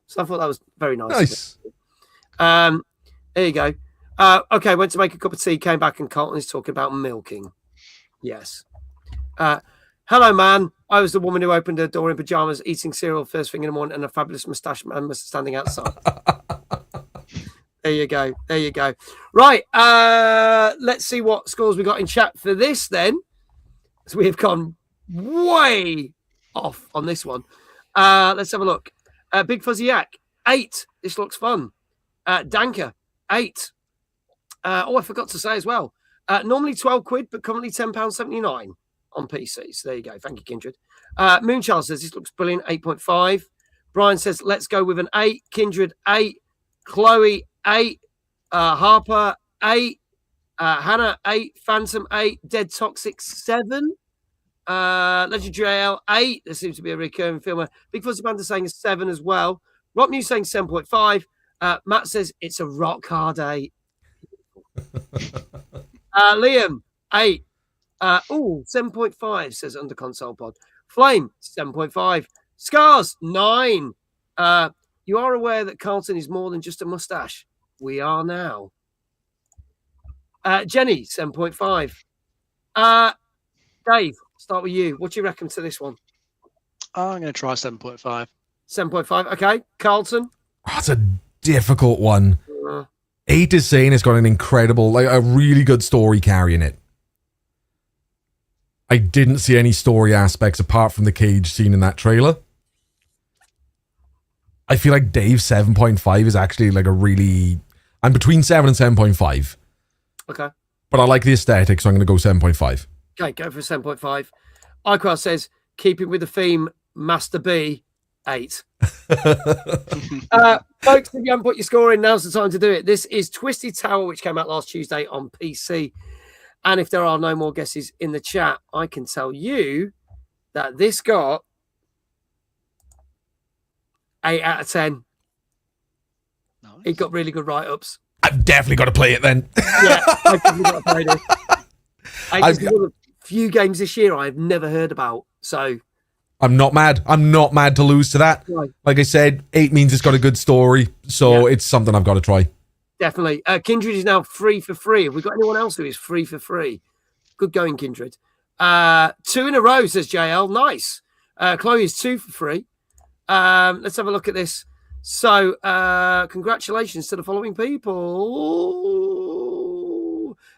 So I thought that was very nice. There you go. Okay, went to make a cup of tea, came back, and Carlton is talking about milking. Yes. Hello, man. I was the woman who opened her door in pajamas, eating cereal first thing in the morning, and a fabulous moustache man was standing outside. There you go. There you go. Right. Let's see what scores we got in chat for this then. So we have gone way off on this one. Let's have a look. Big Fuzzy Yak, 8. This looks fun. Danker, 8. I forgot to say as well. Normally £12, but currently £10.79 on PC. So there you go. Thank you, Kindred. Moonchild says this looks brilliant. 8.5. Brian says let's go with an 8. Kindred 8. Chloe 8. Harper 8. Hannah 8. Phantom 8. Dead Toxic 7. Legendary AL 8. There seems to be a recurring filmer. Big Fuzzy Panda saying a 7 as well. Rock News saying 7.5. Matt says it's a rock hard 8. Liam 8. 7.5 says under console pod. Flame 7.5. Scars 9. You are aware that Carlton is more than just a mustache. We are now. Jenny 7.5. Dave, start with you. What do you reckon to this one? I'm going to try 7.5. 7.5. Okay. Carlton. That's a difficult one. 8 is saying it's got an incredible, like a really good story carrying it. I didn't see any story aspects apart from the cage scene in that trailer. I feel like Dave's 7.5 is actually like a really... I'm between 7 and 7.5. Okay. But I like the aesthetic, so I'm going to go 7.5. Okay, go for 7.5. iCross says, keeping with the theme, Master B, 8. Folks, if you haven't put your score in, now's the time to do it. This is Twisted Tower, which came out last Tuesday on PC. And if there are no more guesses in the chat, I can tell you that this got 8 out of 10. Nice. It got really good write-ups. I've definitely got to play it then. Yeah, I've definitely got to play this. This is one of the few games this year I've never heard about. So I'm not mad. I'm not mad to lose to that. Right. Like I said, 8 means it's got a good story. So it's something I've got to try. Definitely. Kindred is now free for free. Have we got anyone else who is free for free? Good going, Kindred. 2 in a row, says JL. Nice. Chloe is 2 for free. Let's have a look at this. So, congratulations to the following people.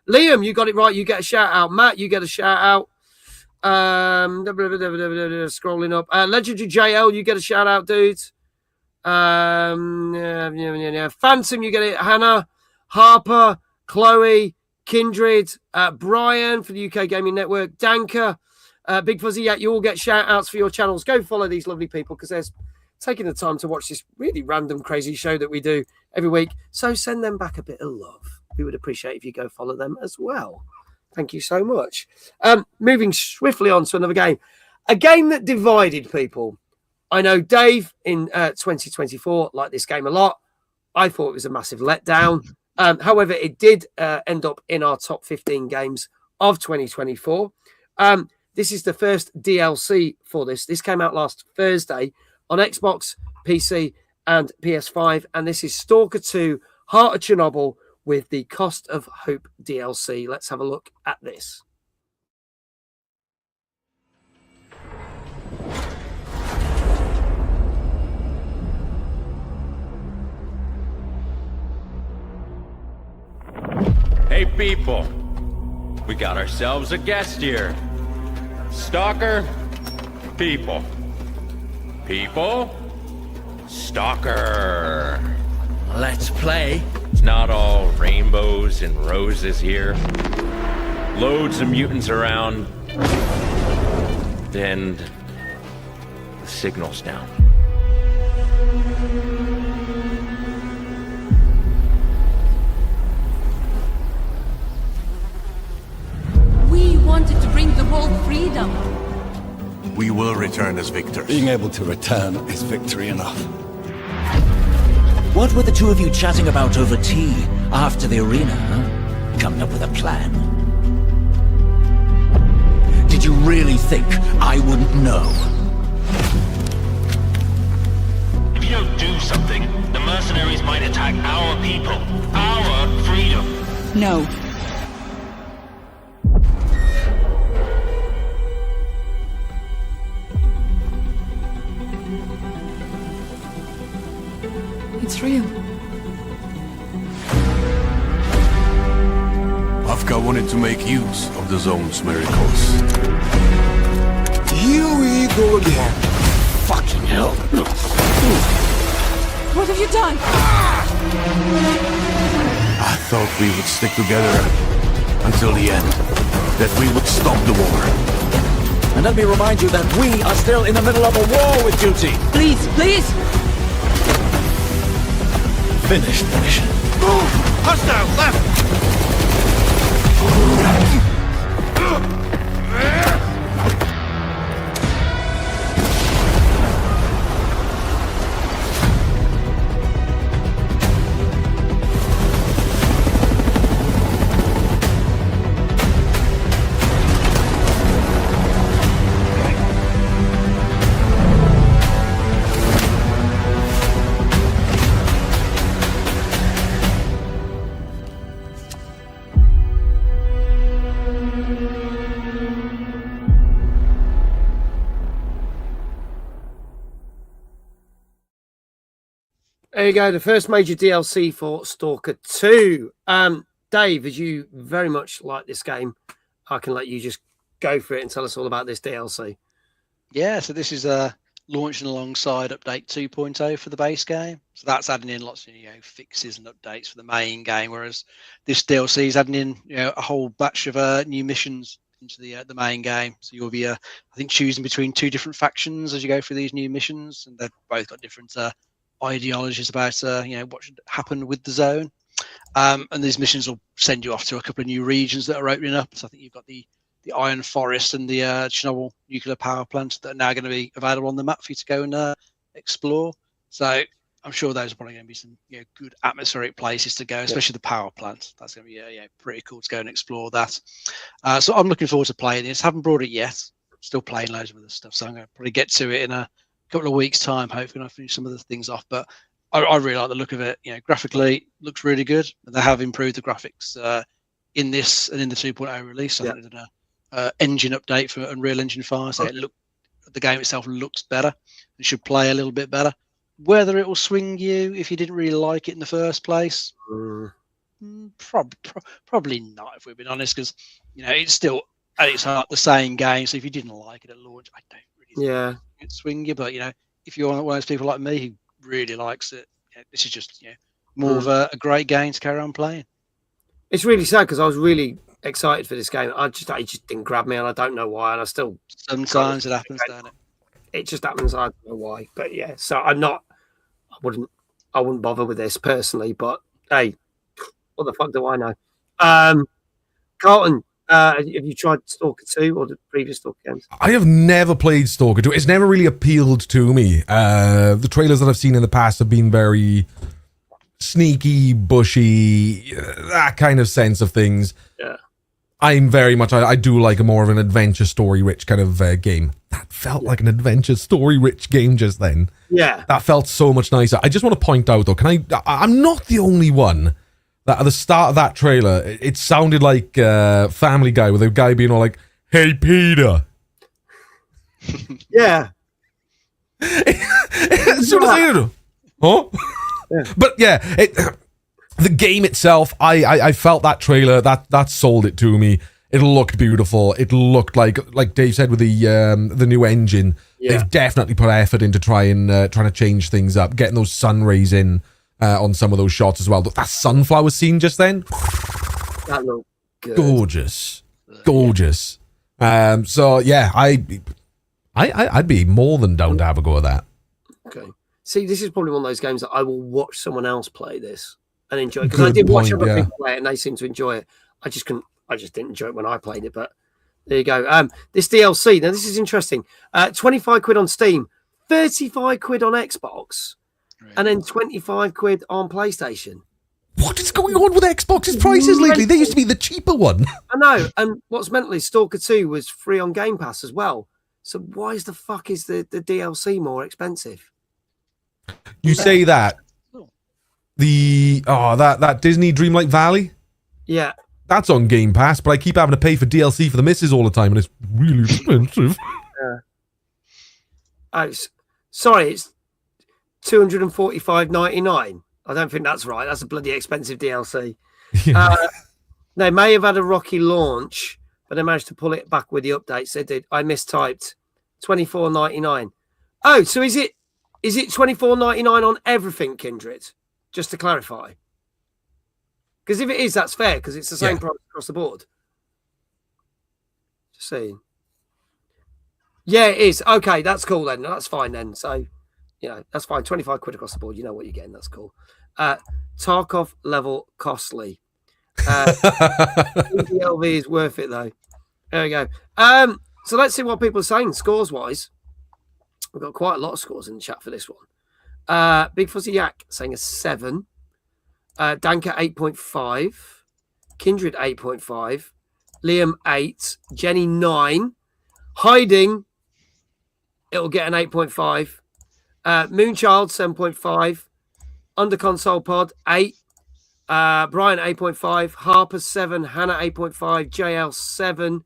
Liam, you got it right. You get a shout out. Matt, you get a shout out. Scrolling up. Legendary JL, you get a shout out, dudes. Phantom, you get it. Hannah, Harper, Chloe, Kindred, Brian for the UK Gaming Network, Danker, Big Fuzzy Yak, you all get shout outs for your channels. Go follow these lovely people because they're taking the time to watch this really random, crazy show that we do every week. So send them back a bit of love. We would appreciate if you go follow them as well. Thank you so much. Moving swiftly on to another game. A game that divided people. I know Dave in 2024 liked this game a lot. I thought it was a massive letdown. However, it did end up in our top 15 games of 2024. This is the first DLC for this. This came out last Thursday on Xbox, PC, and PS5. And this is Stalker 2, Heart of Chernobyl with the Cost of Hope DLC. Let's have a look at this. Hey people, we got ourselves a guest here. Stalker, people. People, Stalker. Let's play. It's not all rainbows and roses here. Loads of mutants around. Then the signal's down. We wanted to bring the world freedom. We will return as victors. Being able to return is victory enough. What were the two of you chatting about over tea after the arena, huh? Coming up with a plan? Did you really think I wouldn't know? If you don't do something, the mercenaries might attack our people, our freedom. No. It's real. Afka wanted to make use of the zone's miracles. You go again. Fucking hell. What have you done? I thought we would stick together until the end. That we would stop the war. And let me remind you that we are still in the middle of a war with duty. Please, please! Finish the mission. Move! Hostile, left! There you go, the first major DLC for Stalker 2. Dave, as you very much like this game, I can let you just go for it and tell us all about this DLC. Yeah, so this is launching alongside update 2.0 for the base game. So that's adding in lots of fixes and updates for the main game, whereas this DLC is adding in a whole batch of new missions into the main game. So you'll be I think choosing between two different factions as you go through these new missions, and they've both got different ideologies about what should happen with the zone, and these missions will send you off to a couple of new regions that are opening up. So I think you've got the Iron Forest and the Chernobyl nuclear power plant that are now going to be available on the map for you to go and explore. So I'm sure those are probably going to be some good atmospheric places to go, especially the power plant. That's going to be pretty cool to go and explore that. So I'm looking forward to playing this. Haven't brought it yet. Still playing loads of other stuff, so I'm going to probably get to it in a couple of weeks' time, hopefully, and I finish some of the things off. But I really like the look of it. Graphically looks really good. They have improved the graphics in this and in the 2.0 release. I think they did an engine update for Unreal Engine 5, so the game itself looks better. It should play a little bit better. Whether it will swing you if you didn't really like it in the first place, probably not. If we've been honest, because it's still at its heart the same game. So if you didn't like it at launch, I don't really think it swing you. But if you're one of those people like me who really likes it, this is just more of a great game to carry on playing. It's really sad because I was really excited for this game. It just didn't grab me, and I don't know why. And I still sometimes it happens, don't it? It just happens. I don't know why, but yeah. So I wouldn't bother with this personally. But hey, what the fuck do I know? Carlton, have you tried Stalker 2 or the previous Stalker games? I have never played Stalker 2. It's never really appealed to me. The trailers that I've seen in the past have been very sneaky, bushy, that kind of sense of things. Yeah. I'm very much, I do like a more of an adventure story-rich kind of game. That felt like an adventure story-rich game just then. Yeah. That felt so much nicer. I just want to point out, though, I'm not the only one that at the start of that trailer, it sounded like Family Guy, with a guy being all like, "Hey, Peter." Yeah. As soon as I heard it, huh? Yeah. But yeah, the game itself, I felt that trailer, that sold it to me. It looked beautiful. It looked like Dave said with the new engine. Yeah. They've definitely put effort into trying to change things up, getting those sun rays in on some of those shots as well. That sunflower scene just then, that looked good. Gorgeous. So yeah, I'd be more than down to have a go at that. Okay. See, this is probably one of those games that I will watch someone else play this and enjoy it, because I did watch other people play it and they seem to enjoy it. I just didn't enjoy it when I played it. But there you go. This DLC, now this is interesting. 25 quid on Steam, 35 quid on Xbox, and then 25 quid on PlayStation. What is going on with Xbox's prices lately? They used to be the cheaper one. I know. And what's mental is Stalker 2 was free on Game Pass as well. So why the fuck is the DLC more expensive? You say that. That Disney Dreamlight Valley? Yeah. That's on Game Pass, but I keep having to pay for DLC for the misses all the time, and it's really expensive. Yeah. Sorry, it's $245.99. I don't think that's right. That's a bloody expensive DLC. Yeah. They may have had a rocky launch, but they managed to pull it back with the updates. They did. I mistyped $24.99. Oh, so is it $24.99 on everything, Kindred? Just to clarify. Because if it is, that's fair, because it's the same price across the board. Just saying. Yeah, it is. Okay, that's cool then. That's fine then. So, that's fine. 25 quid across the board. You know what you're getting. That's cool. Tarkov level costly. LV is worth it though. There we go. So let's see what people are saying scores-wise. We've got quite a lot of scores in the chat for this one. Big Fuzzy Yak saying a 7. Danka 8.5. Kindred 8.5. Liam 8. Jenny 9. Hiding, it'll get an 8.5. Moonchild 7.5. Under Console Pod 8. Brian 8.5. Harper 7. Hannah 8.5. JL 7.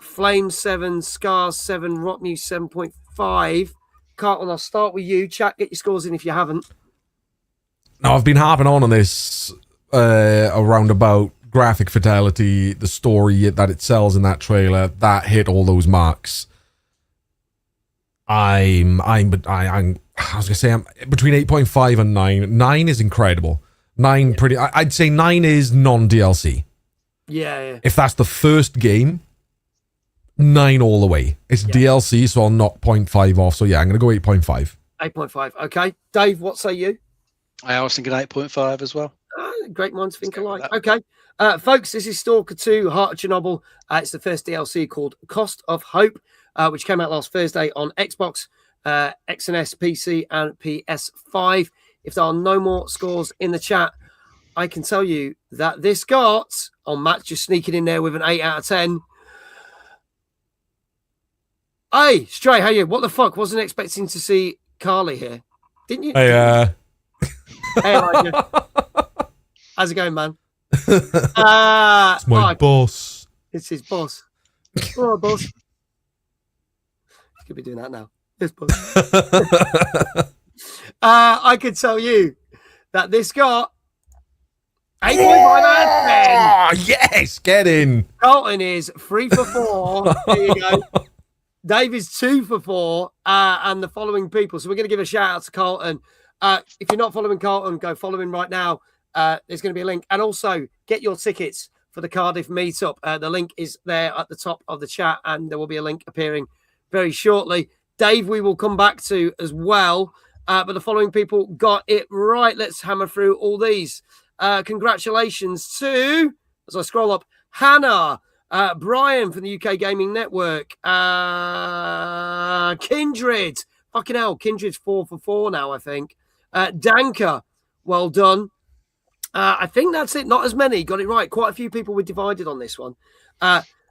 Flame 7. Scars 7. Rockmuse 7.5. Carlton, I'll start with you. Chat, get your scores in if you haven't. Now, I've been harping on this around about graphic fidelity, the story that it sells in that trailer, that hit all those marks. I was gonna say I'm between 8.5 and 9. 9 is incredible. 9 pretty. I'd say 9 is non-DLC. Yeah. If that's the first game, 9 all the way. It's DLC, so I'll knock 0.5 off. So yeah, I'm gonna go 8.5. 8.5. Okay, Dave, what say you? I was thinking 8.5 as well. Great minds think alike. Okay, folks, this is Stalker 2: Heart of Chernobyl. It's the first DLC called Cost of Hope, which came out last Thursday on Xbox, XNS, PC, and PS5. If there are no more scores in the chat, I can tell you that this got, on Matt just sneaking in there with an 8 out of 10. Hey, Stray, how are you? What the fuck? Wasn't expecting to see Carly here. Didn't you? Hey, Hey, Elijah. How's it going, man? It's my boss. It's his boss. All right, boss. He could be doing that now. Yes, boss. I could tell you that this got 8.5 out of 10. Yes, get in. Carlton is 3 for 4. There you go. Dave is 2 for 4, and the following people. So we're going to give a shout out to Carlton. If you're not following Carlton, go follow him right now. There's going to be a link. And also, get your tickets for the Cardiff meetup. The link is there at the top of the chat, and there will be a link appearing very shortly. Dave, we will come back to as well. But the following people got it right. Let's hammer through all these. Congratulations to, as I scroll up, Hannah, Brian from the UK Gaming Network, Kindred. Fucking hell, Kindred's 4 for 4 now, I think. Danka, well done. I think that's it. Not as many. Got it right. Quite a few people were divided on this one.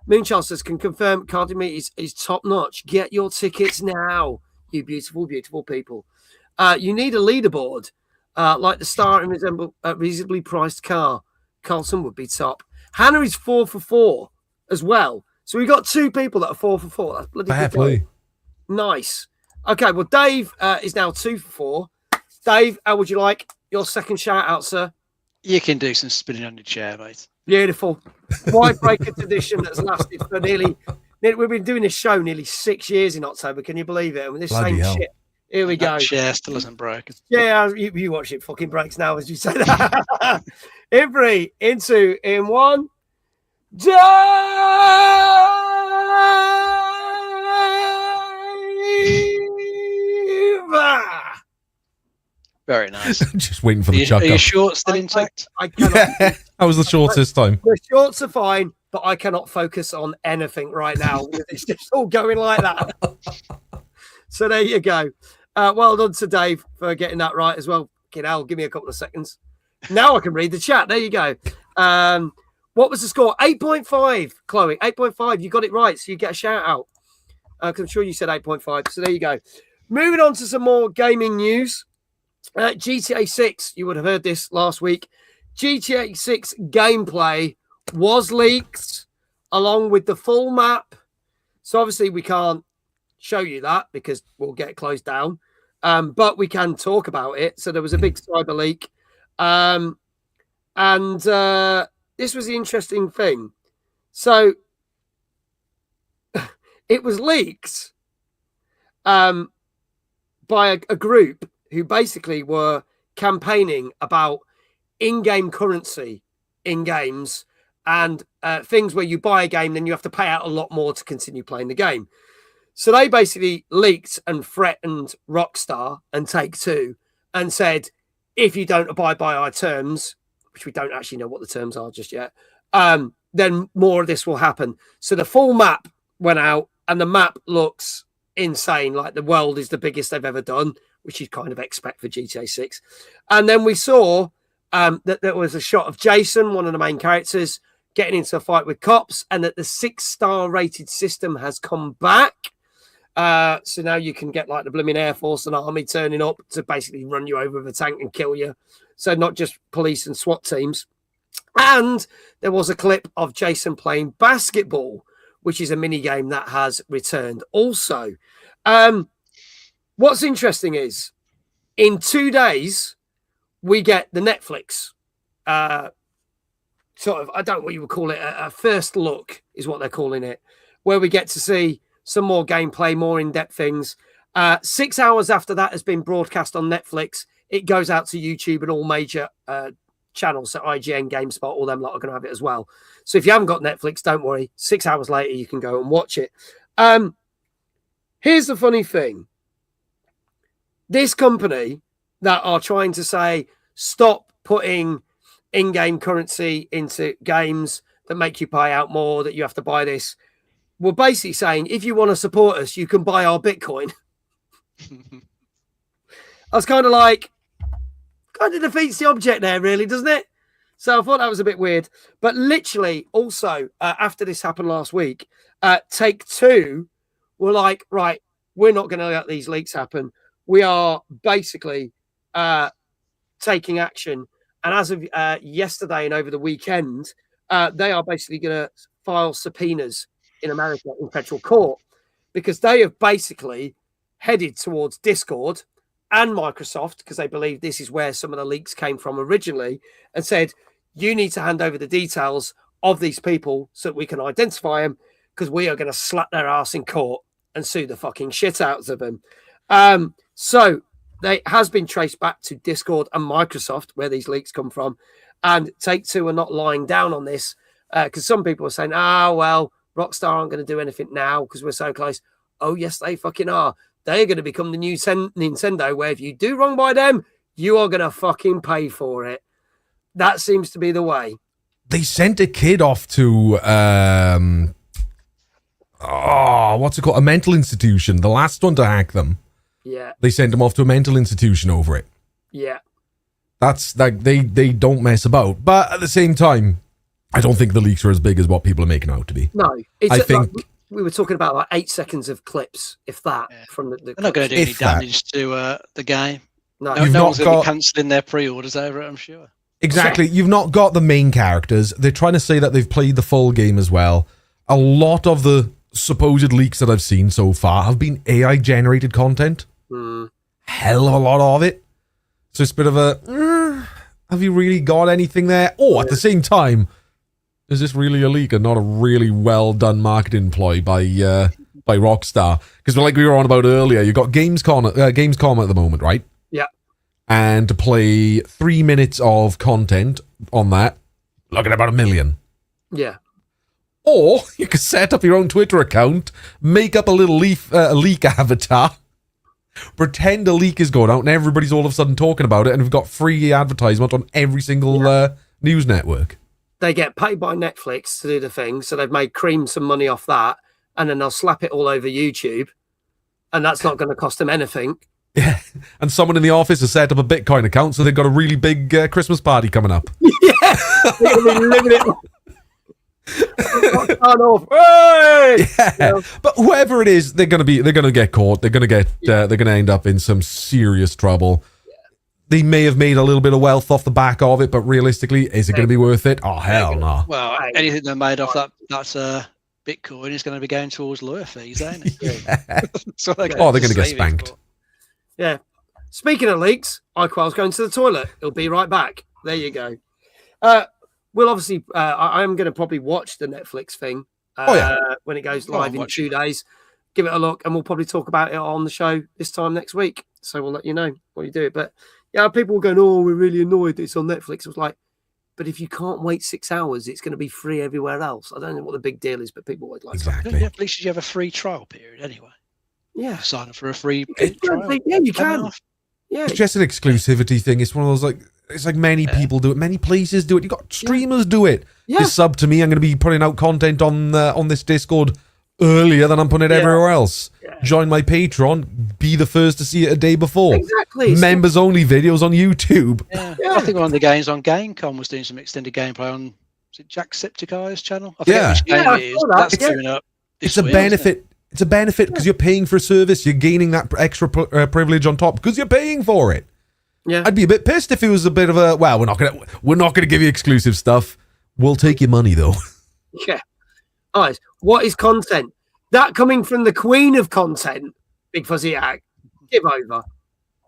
Moonchild says, can confirm Cardiff Meet is top notch. Get your tickets now, you beautiful, beautiful people. You need a leaderboard, like the star in a reasonably priced car. Carlton would be top. Hannah is 4 for 4 as well. So we got 2 people that are 4 for 4. That's bloody Fair good. play. Nice. Okay, well, Dave is now 2 for 4. Dave, how would you like your second shout out, sir? You can do some spinning on your chair, mate. Beautiful. Wide breaker tradition that's lasted for nearly. We've been doing this show nearly 6 years in October. Can you believe it? And this Bloody same hell. shit. Here we go. That chair still isn't broken. Yeah, you watch it. Fucking breaks now as you say that. In 3, in 2, in 1. Very nice. Just waiting for the chuck Are your up. shorts still intact? I cannot. Yeah, that was the shortest time. The shorts are fine, but I cannot focus on anything right now. It's just all going like that. So there you go. Well done to Dave for getting that right as well. Hell, give me a couple of seconds. Now I can read the chat. There you go. What was the score? 8.5, Chloe. 8.5. You got it right, so you get a shout out. Because I'm sure you said 8.5. So there you go. Moving on to some more gaming news. GTA 6, you would have heard this last week. GTA 6 gameplay was leaked along with the full map. So obviously we can't show you that because we'll get closed down. But we can talk about it. So there was a big cyber leak. And this was the interesting thing. So It was leaks by a group who basically were campaigning about in-game currency in games and things where you buy a game, then you have to pay out a lot more to continue playing the game. So they basically leaked and threatened Rockstar and Take-Two and said, if you don't abide by our terms, which we don't actually know what the terms are just yet, then more of this will happen. So the full map went out, and the map looks insane. Like the world is the biggest they've ever done, which you'd kind of expect for GTA 6. And then we saw that there was a shot of Jason, one of the main characters, getting into a fight with cops, and that the 6-star rated system has come back. So now you can get like the blooming Air Force and Army turning up to basically run you over with a tank and kill you. So not just police and SWAT teams. And there was a clip of Jason playing basketball, which is a mini game that has returned also. What's interesting is in 2 days, we get the Netflix sort of, I don't know what you would call it, a first look is what they're calling it, where we get to see some more gameplay, more in-depth things. 6 hours after that has been broadcast on Netflix, it goes out to YouTube and all major channels. So IGN, GameSpot, all them lot are going to have it as well. So if you haven't got Netflix, don't worry. 6 hours later, you can go and watch it. Here's the funny thing. This company that are trying to say, stop putting in-game currency into games that make you pay out more, that you have to buy this, we're basically saying, if you want to support us, you can buy our Bitcoin. I was kind of like, kind of defeats the object there, really, doesn't it? So I thought that was a bit weird. But literally, also, after this happened last week, Take-Two were like, right, we're not going to let these leaks happen. We are basically taking action. And as of yesterday and over the weekend, they are basically going to file subpoenas in America in federal court, because they have basically headed towards Discord and Microsoft, because they believe this is where some of the leaks came from originally, and said, you need to hand over the details of these people so that we can identify them, because we are going to slap their ass in court and sue the fucking shit out of them. So they has been traced back to Discord and Microsoft, where these leaks come from, and Take-Two are not lying down on this, because some people are saying, well, Rockstar aren't going to do anything now because we're so close. Oh, yes, they fucking are. They're going to become the new Nintendo, where if you do wrong by them, you are going to fucking pay for it. That seems to be the way. They sent a kid off to, what's it called? A mental institution. The last one to hack them. Yeah. They sent him off to a mental institution over it. Yeah. That's like, they don't mess about. But at the same time, I don't think the leaks are as big as what people are making out to be. No, I think we were talking about like 8 seconds of clips, if that, from the They're not going to do any damage to the game. No, no one's going to be cancelling their pre-orders over it, I'm sure. Exactly. You've not got the main characters. They're trying to say that they've played the full game as well. A lot of the supposed leaks that I've seen so far have been AI-generated content. Hell of a lot of it. So it's a bit of a, have you really got anything there? Or at the same time, is this really a leak and not a really well done marketing ploy by Rockstar? Because like we were on about earlier, you got Gamescom at the moment, right? Yeah. And to play 3 minutes of content on that, look at about 1 million. Yeah. Or you could set up your own Twitter account, make up a little leak avatar, pretend a leak is going out, and everybody's all of a sudden talking about it, and we've got free advertisement on every single news network. They get paid by Netflix to do the thing, so they've made cream some money off that, and then they'll slap it all over YouTube, and that's not going to cost them anything. Yeah, and someone in the office has set up a Bitcoin account, so they've got a really big Christmas party coming up. Yeah, they're going to be living it. Yeah. But whoever it is, they're gonna get caught. They're gonna end up in some serious trouble. They may have made a little bit of wealth off the back of it, but realistically, is it going to be worth it? Oh, hell no. Well, anything they're made off that's Bitcoin is going to be going towards lawyer fees, ain't it? Yeah. So they're going to get spanked. Yeah. Speaking of leaks, iQual's going to the toilet. He'll be right back. There you go. We'll obviously, I am going to probably watch the Netflix thing when it goes live in 2 days. Give it a look, and we'll probably talk about it on the show this time next week. So we'll let you know what you do. But yeah, people were going, "Oh, we're really annoyed that it's on Netflix." It was like, but if you can't wait 6 hours, it's going to be free everywhere else. I don't know what the big deal is, but people would like exactly. Yeah, at least you have a free trial period anyway. Yeah, sign up for a free trial. Yeah, you can. Yeah, it's just an exclusivity thing. It's one of those it's like many people do it, many places do it. You got streamers do it. Yeah. You sub to me, I'm going to be putting out content on this Discord earlier than I'm putting it everywhere else. Yeah. Join my Patreon, be the first to see it a day before. Exactly. Members only videos on YouTube. Yeah. I think one of the games on GameCon was doing some extended gameplay on Jacksepticeye's channel. I forget which game it is. That's coming up. It's a benefit. It's a benefit because you're paying for a service. You're gaining that extra privilege on top because you're paying for it. Yeah, I'd be a bit pissed if it was a bit of a we're not gonna give you exclusive stuff. We'll take your money though. Yeah. All right. What is content? That coming from the queen of content, Big Fuzzy Ag. Give over.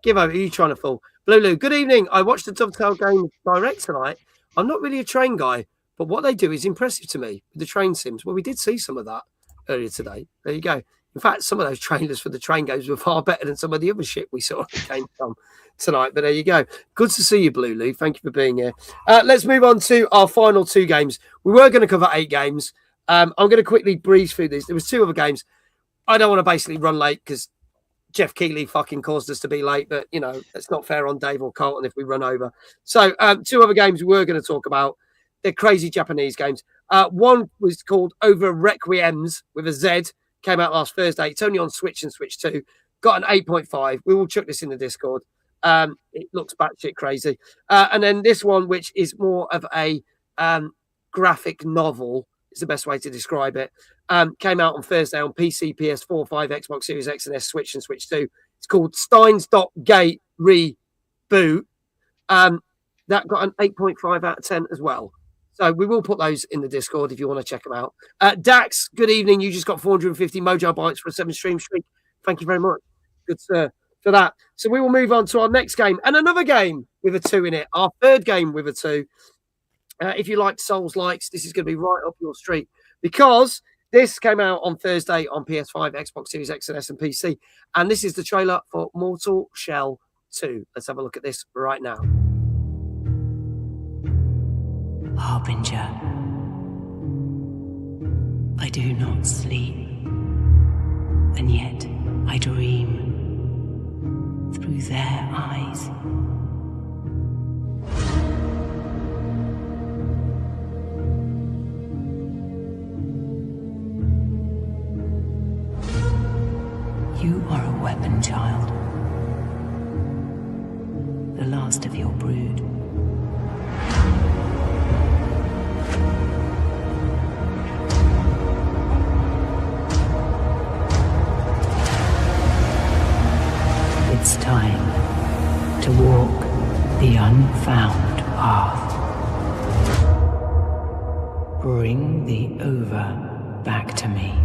Give over. Who are you trying to fool? Lulu, good evening. I watched the Dovetail game direct tonight. I'm not really a train guy, but what they do is impressive to me with the train sims. Well, we did see some of that earlier today. There you go. In fact, some of those trailers for the train games were far better than some of the other shit we saw at Game Con tonight. But there you go. Good to see you, Blue Lou. Thank you for being here. Let's move on to our final 2 games. We were going to cover 8 games. I'm going to quickly breeze through these. There was 2 other games. I don't want to basically run late because Jeff Keighley fucking caused us to be late. But, you know, it's not fair on Dave or Carlton if we run over. So 2 other games we were going to talk about. They're crazy Japanese games. One was called Over Requiems with a Z. Came out last Thursday. It's only on Switch and Switch 2. Got an 8.5. We will chuck this in the Discord. It looks batshit crazy. And then this one, which is more of a graphic novel, is the best way to describe it. Came out on Thursday on PC, PS4, 5, Xbox Series X and S, Switch and Switch 2. It's called Steins Gate Reboot. That got an 8.5 out of 10 as well. So we will put those in the Discord if you want to check them out. Dax, good evening. You just got 450 Mojo Bites for a 7-stream streak. Thank you very much. Good, sir, for that. So we will move on to our next game and another game with a 2 in it. Our 3rd game with a 2. If you like Souls likes, this is going to be right up your street because this came out on Thursday on PS5, Xbox Series X and S and PC. And this is the trailer for Mortal Shell 2. Let's have a look at this right now. Harbinger, I do not sleep, and yet I dream through their eyes. You are a weapon, child, the last of your brood. It's time to walk the unfound path. Bring the over back to me.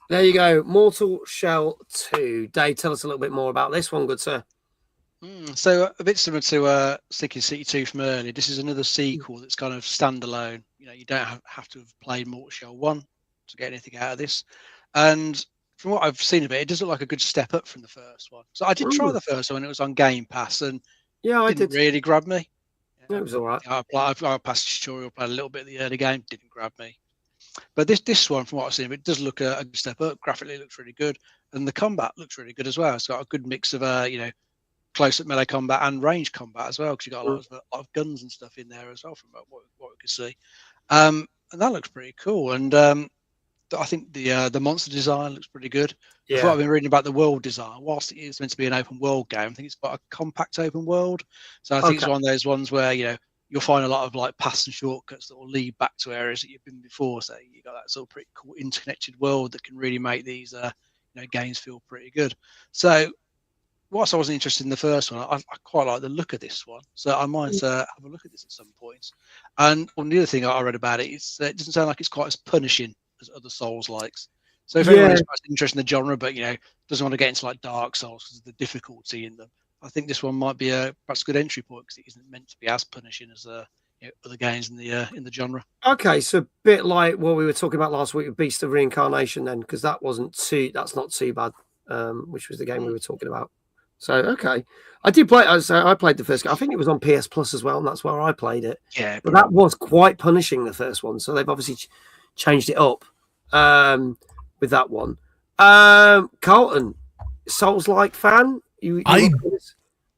There you go. Mortal Shell 2. Dave, tell us a little bit more about this one, good sir. So a bit similar to Sinking City 2 from earlier. This is another sequel that's kind of standalone. You know, you don't have to have played Mortal Shell 1 to get anything out of this. And from what I've seen of it, it does look like a good step up from the first one. So I did try the first one when it was on Game Pass, and it didn't really grab me. It was all right. I passed the tutorial, played a little bit of the early game, didn't grab me. But this one, from what I've seen, it does look a good step up. Graphically, it looks really good, and the combat looks really good as well. It's got a good mix of close-up melee combat and range combat as well, because you got a lot of guns and stuff in there as well from what we could see. And that looks pretty cool. And I think the monster design looks pretty good. Yeah. I've been reading about the world design. Whilst it is meant to be an open world game, I think it's got a compact open world. So I think it's one of those ones where you'll find a lot of like paths and shortcuts that will lead back to areas that you've been before. So you got that sort of pretty cool interconnected world that can really make these games feel pretty good. So whilst I wasn't interested in the first one, I quite like the look of this one. So I might have a look at this at some point. And the other thing I read about it is it doesn't sound like it's quite as punishing as other Souls likes. So if anyone is interested in the genre, but doesn't want to get into like Dark Souls because of the difficulty in them, I think this one might be perhaps a good entry point because it isn't meant to be as punishing as other games in the genre. Okay, so a bit like what we were talking about last week with Beast of Reincarnation, then, because that's not too bad. Which was the game we were talking about. So okay, I did play. I played the first game. I think it was on PS Plus as well, and that's where I played it. Yeah, but that was quite punishing, the first one. So they've obviously changed it up with that one. Carlton, Souls-like fan?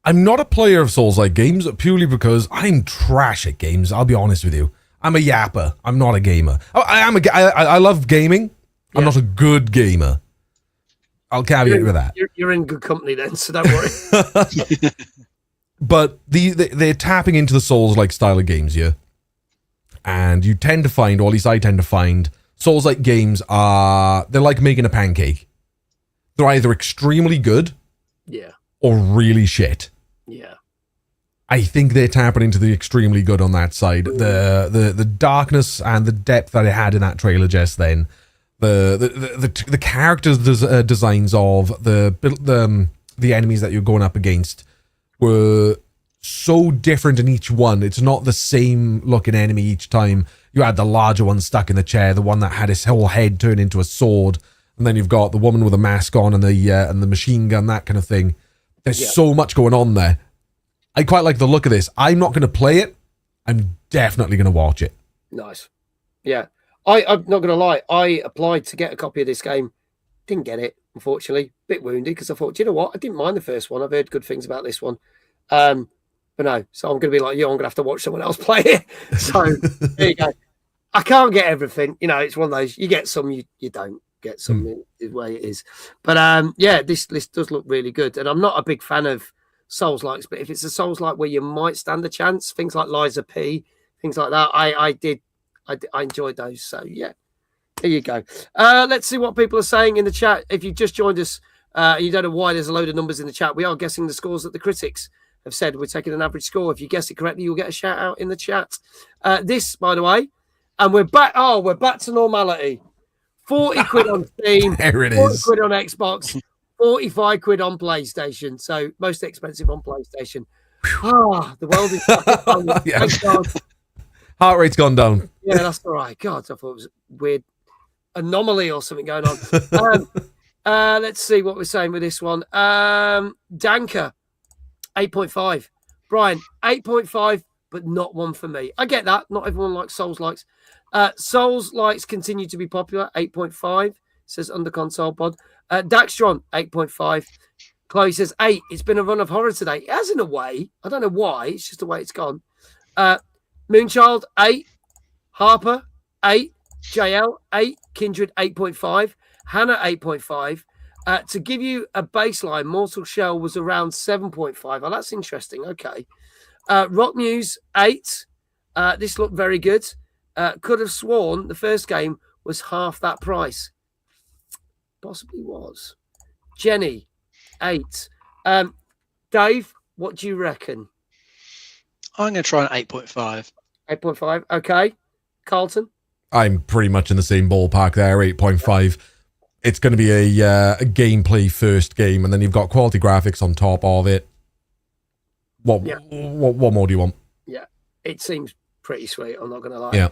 I'm not a player of Souls-like games purely because I'm trash at games. I'll be honest with you. I'm a yapper. I'm not a gamer. I love gaming. I'm not a good gamer. I'll caveat with that. You're in good company then, so don't worry. But they're tapping into the Souls-like style of games here. And you tend to find, or at least I tend to find, Souls-like games they're like making a pancake. They're either extremely good or really shit. Yeah. I think they're tapping into the extremely good on that side. The darkness and the depth that it had in that trailer just then. The characters designs of the enemies that you're going up against were so different in each one. It's not the same looking enemy each time. You had the larger one stuck in the chair, the one that had his whole head turned into a sword, and then you've got the woman with a mask on and the machine gun, that kind of thing. There's so much going on there. I quite like the look of this. I'm not going to play it. I'm definitely going to watch it. Nice. Yeah. I'm not going to lie. I applied to get a copy of this game. Didn't get it, unfortunately. Bit wounded because I thought, you know what? I didn't mind the first one. I've heard good things about this one. But no. So I'm going to be like, I'm going to have to watch someone else play it. So there you go. I can't get everything. It's one of those. You get some, you don't get some the way it is. But this does look really good. And I'm not a big fan of Souls-likes, but if it's a Souls-like where you might stand a chance, things like Liza P, things like that, I enjoyed those. So yeah, there you go. Let's see what people are saying in the chat. If you just joined us, you don't know why there's a load of numbers in the chat. We are guessing the scores that the critics have said. We're taking an average score. If you guess it correctly, you'll get a shout out in the chat. This, by the way, and we're back. Oh, we're back to normality. 40 quid on Steam. There it 40 is. quid on Xbox. 45 quid on PlayStation. So most expensive on PlayStation. The world is Thank God. Heart rate's gone down. Yeah, that's all right. God, I thought it was a weird anomaly or something going on. Let's see what we're saying with this one. Danker, 8.5. Brian, 8.5, but not one for me. I get that. Not everyone likes Souls-likes. Souls-likes continue to be popular. 8.5, says Under Console Pod. Daxtron, 8.5. Chloe says 8. It's been a run of horror today. It has in a way. I don't know why. It's just the way it's gone. Moonchild, 8. Harper, 8. JL, 8. Kindred, 8.5. Hannah, 8.5. To give you a baseline, Mortal Shell was around 7.5. Oh, that's interesting. Okay. Rock Muse, 8. This looked very good. Could have sworn the first game was half that price. Possibly was. Jenny, 8. Dave, what do you reckon? I'm going to try an 8.5. 8.5. Okay. Carlton? I'm pretty much in the same ballpark there, 8.5. It's going to be a gameplay first game, and then you've got quality graphics on top of it. What more do you want? Yeah, it seems pretty sweet. I'm not going to lie. Yeah.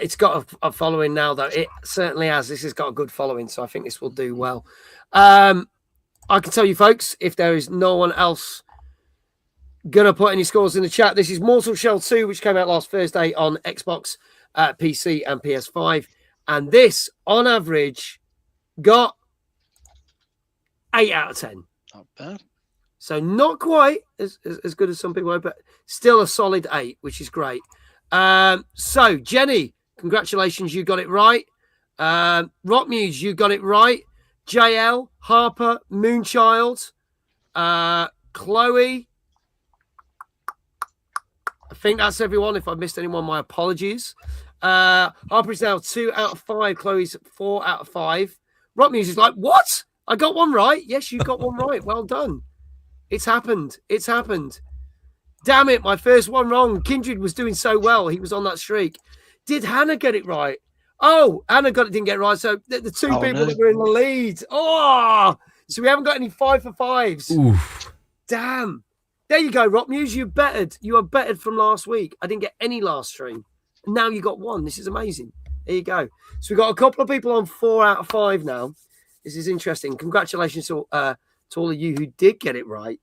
It's got a following now, though. It certainly has. This has got a good following, so I think this will do well. I can tell you, folks, if there is no one else going to put any scores in the chat, this is Mortal Shell 2, which came out last Thursday on Xbox, PC, and PS5. And this, on average, got 8 out of 10. Not bad. So not quite as good as some people are, but still a solid 8, which is great. So Jenny, congratulations, you got it right. Rockmuse, you got it right. JL, Harper, Moonchild, Chloe. I think that's everyone. If I missed anyone, my apologies. Harper is now 2 out of 5. Chloe's 4 out of 5. Rockmuse is like, what? I got one right. Yes, you got one right. Well done. It's happened. It's happened. Damn it, my first one wrong. Kindred was doing so well. He was on that streak. Did Hannah get it right? Oh, Hannah didn't get it right. So the two people that were in the lead. Oh, so we haven't got any 5 for 5s. Oof. Damn. There you go, Rockmuse. You bettered. You are bettered from last week. I didn't get any last stream. And now you got 1. This is amazing. There you go. So we've got a couple of people on 4 out of 5 now. This is interesting. Congratulations to all of you who did get it right.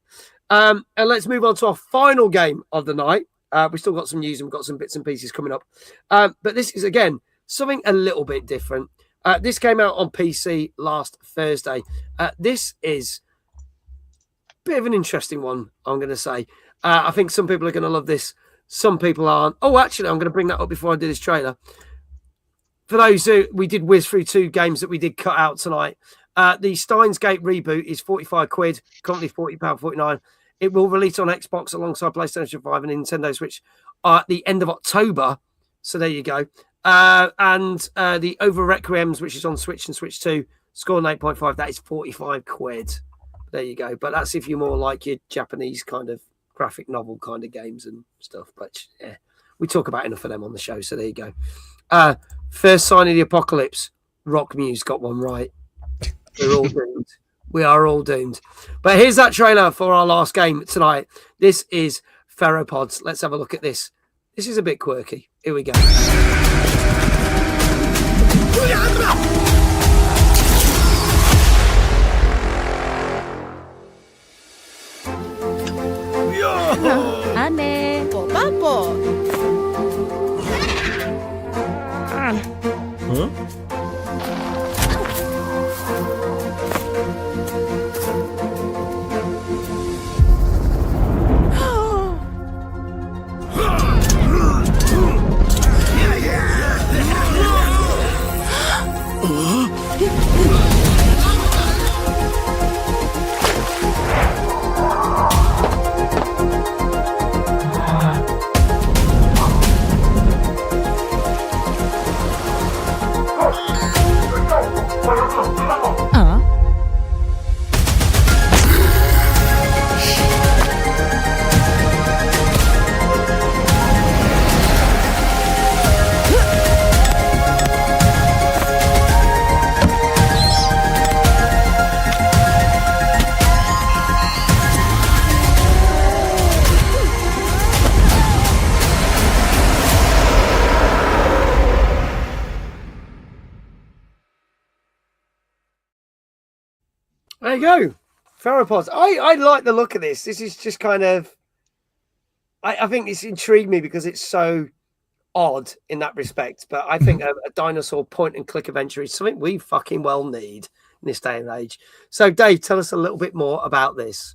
And let's move on to our final game of the night. We've still got some news and we've got some bits and pieces coming up. But this is, again, something a little bit different. This came out on PC last Thursday. This is a bit of an interesting one, I'm going to say. I think some people are going to love this. Some people aren't. Oh, actually, I'm going to bring that up before I do this trailer. For those who we did whiz through 2 games that we did cut out tonight, the Steins Gate reboot is 45 quid, currently £40.49. It will release on Xbox alongside PlayStation 5 and Nintendo Switch at the end of October. So there you go. And the Over Requiems, which is on Switch and Switch 2, scoring 8.5. That is 45 quid. There you go. But that's if you're more like your Japanese kind of graphic novel kind of games and stuff. But yeah, we talk about enough of them on the show. So there you go. First Sign of the Apocalypse. Rockmuse got one right. We're all doomed. We are all doomed. But here's that trailer for our last game tonight. This is Theropods. Let's have a look at this. This is a bit quirky. Here we go. Ane, papo. Huh? There you go. Theropods. I like the look of this. This is just kind of... I think it's intrigued me because it's so odd in that respect. But I think a dinosaur point-and-click adventure is something we fucking well need in this day and age. So, Dave, tell us a little bit more about this.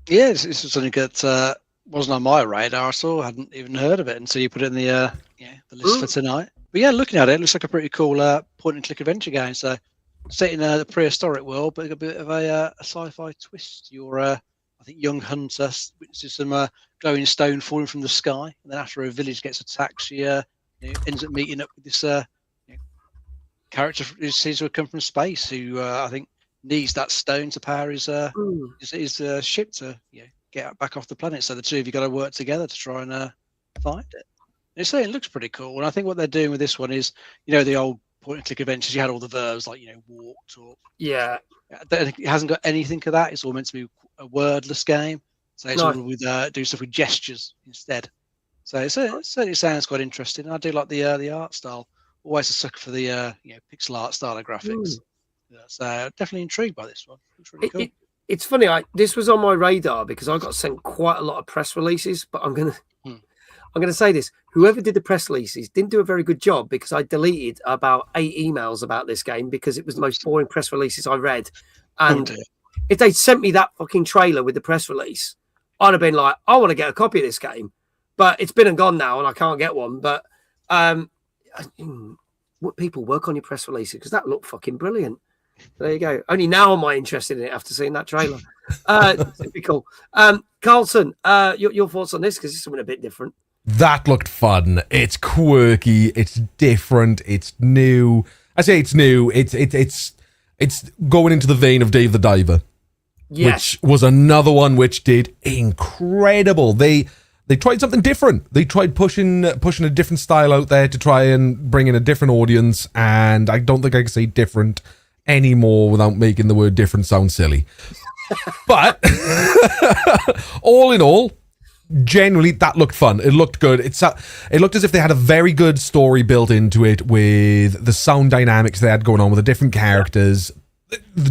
Yeah, this is something that wasn't on my radar. I hadn't even heard of it until you put it in the list for tonight. But yeah, looking at it, it looks like a pretty cool point-and-click adventure game. So, set in the prehistoric world, but a bit of a sci-fi twist. You're, I think, young hunter witnesses some glowing stone falling from the sky, and then after a village gets attacked, she ends up meeting up with this character who seems to have come from space, who I think needs that stone to power his ship to get back off the planet. So the two of you got to work together to try and find it. And it looks pretty cool, and I think what they're doing with this one is, the old point-and-click adventures, you had all the verbs like walk, talk. Yeah, it hasn't got anything of that. It's all meant to be a wordless game, so it's all with do stuff with gestures instead. So it certainly sounds quite interesting. I do like the art style. Always a sucker for the pixel art style of graphics. So definitely intrigued by this one. Looks really cool. It's funny. This was on my radar because I got sent quite a lot of press releases, but I'm gonna say this: whoever did the press releases didn't do a very good job, because I deleted about 8 emails about this game because it was the most boring press releases I read, and if they'd sent me that fucking trailer with the press release, I'd have been like, I want to get a copy of this game. But it's been and gone now, and I can't get one. But people work on your press releases because that looked fucking brilliant. There you go. Only now am I interested in it after seeing that trailer. Typical. Carlton, your thoughts on this, because it's something a bit different. That looked fun. It's quirky. It's different. It's new. I say it's new. It's going into the vein of Dave the Diver, which was another one which did incredible. They tried something different. They tried pushing a different style out there to try and bring in a different audience. And I don't think I can say different anymore without making the word different sound silly. But all in all, generally that looked fun. It looked good. It looked as if they had a very good story built into it with the sound dynamics they had going on with the different characters,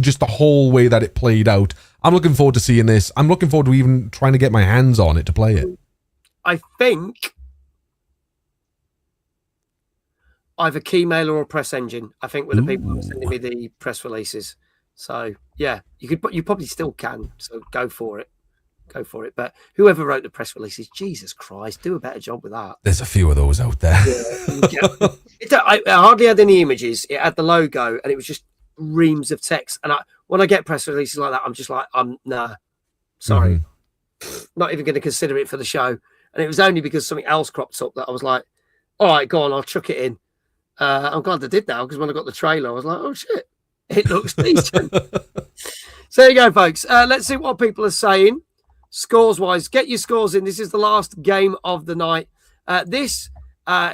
just the whole way that it played out. I'm looking forward to seeing this. I'm looking forward to even trying to get my hands on it to play it. I think either Keymailer or Press Engine, I think, were the people who were sending me the press releases. So yeah, you probably still can. So go for it. But whoever wrote the press releases, Jesus Christ, do a better job with that. There's a few of those out there. I hardly had any images. It had the logo, and it was just reams of text. And when I get press releases like that, I'm just like, nah, sorry, not even going to consider it for the show. And it was only because something else cropped up that I was like, all right, go on, I'll chuck it in. I'm glad I did now, because when I got the trailer, I was like, oh shit, it looks decent. So there you go, folks. Let's see what people are saying. Scores wise, get your scores in. This is the last game of the night. This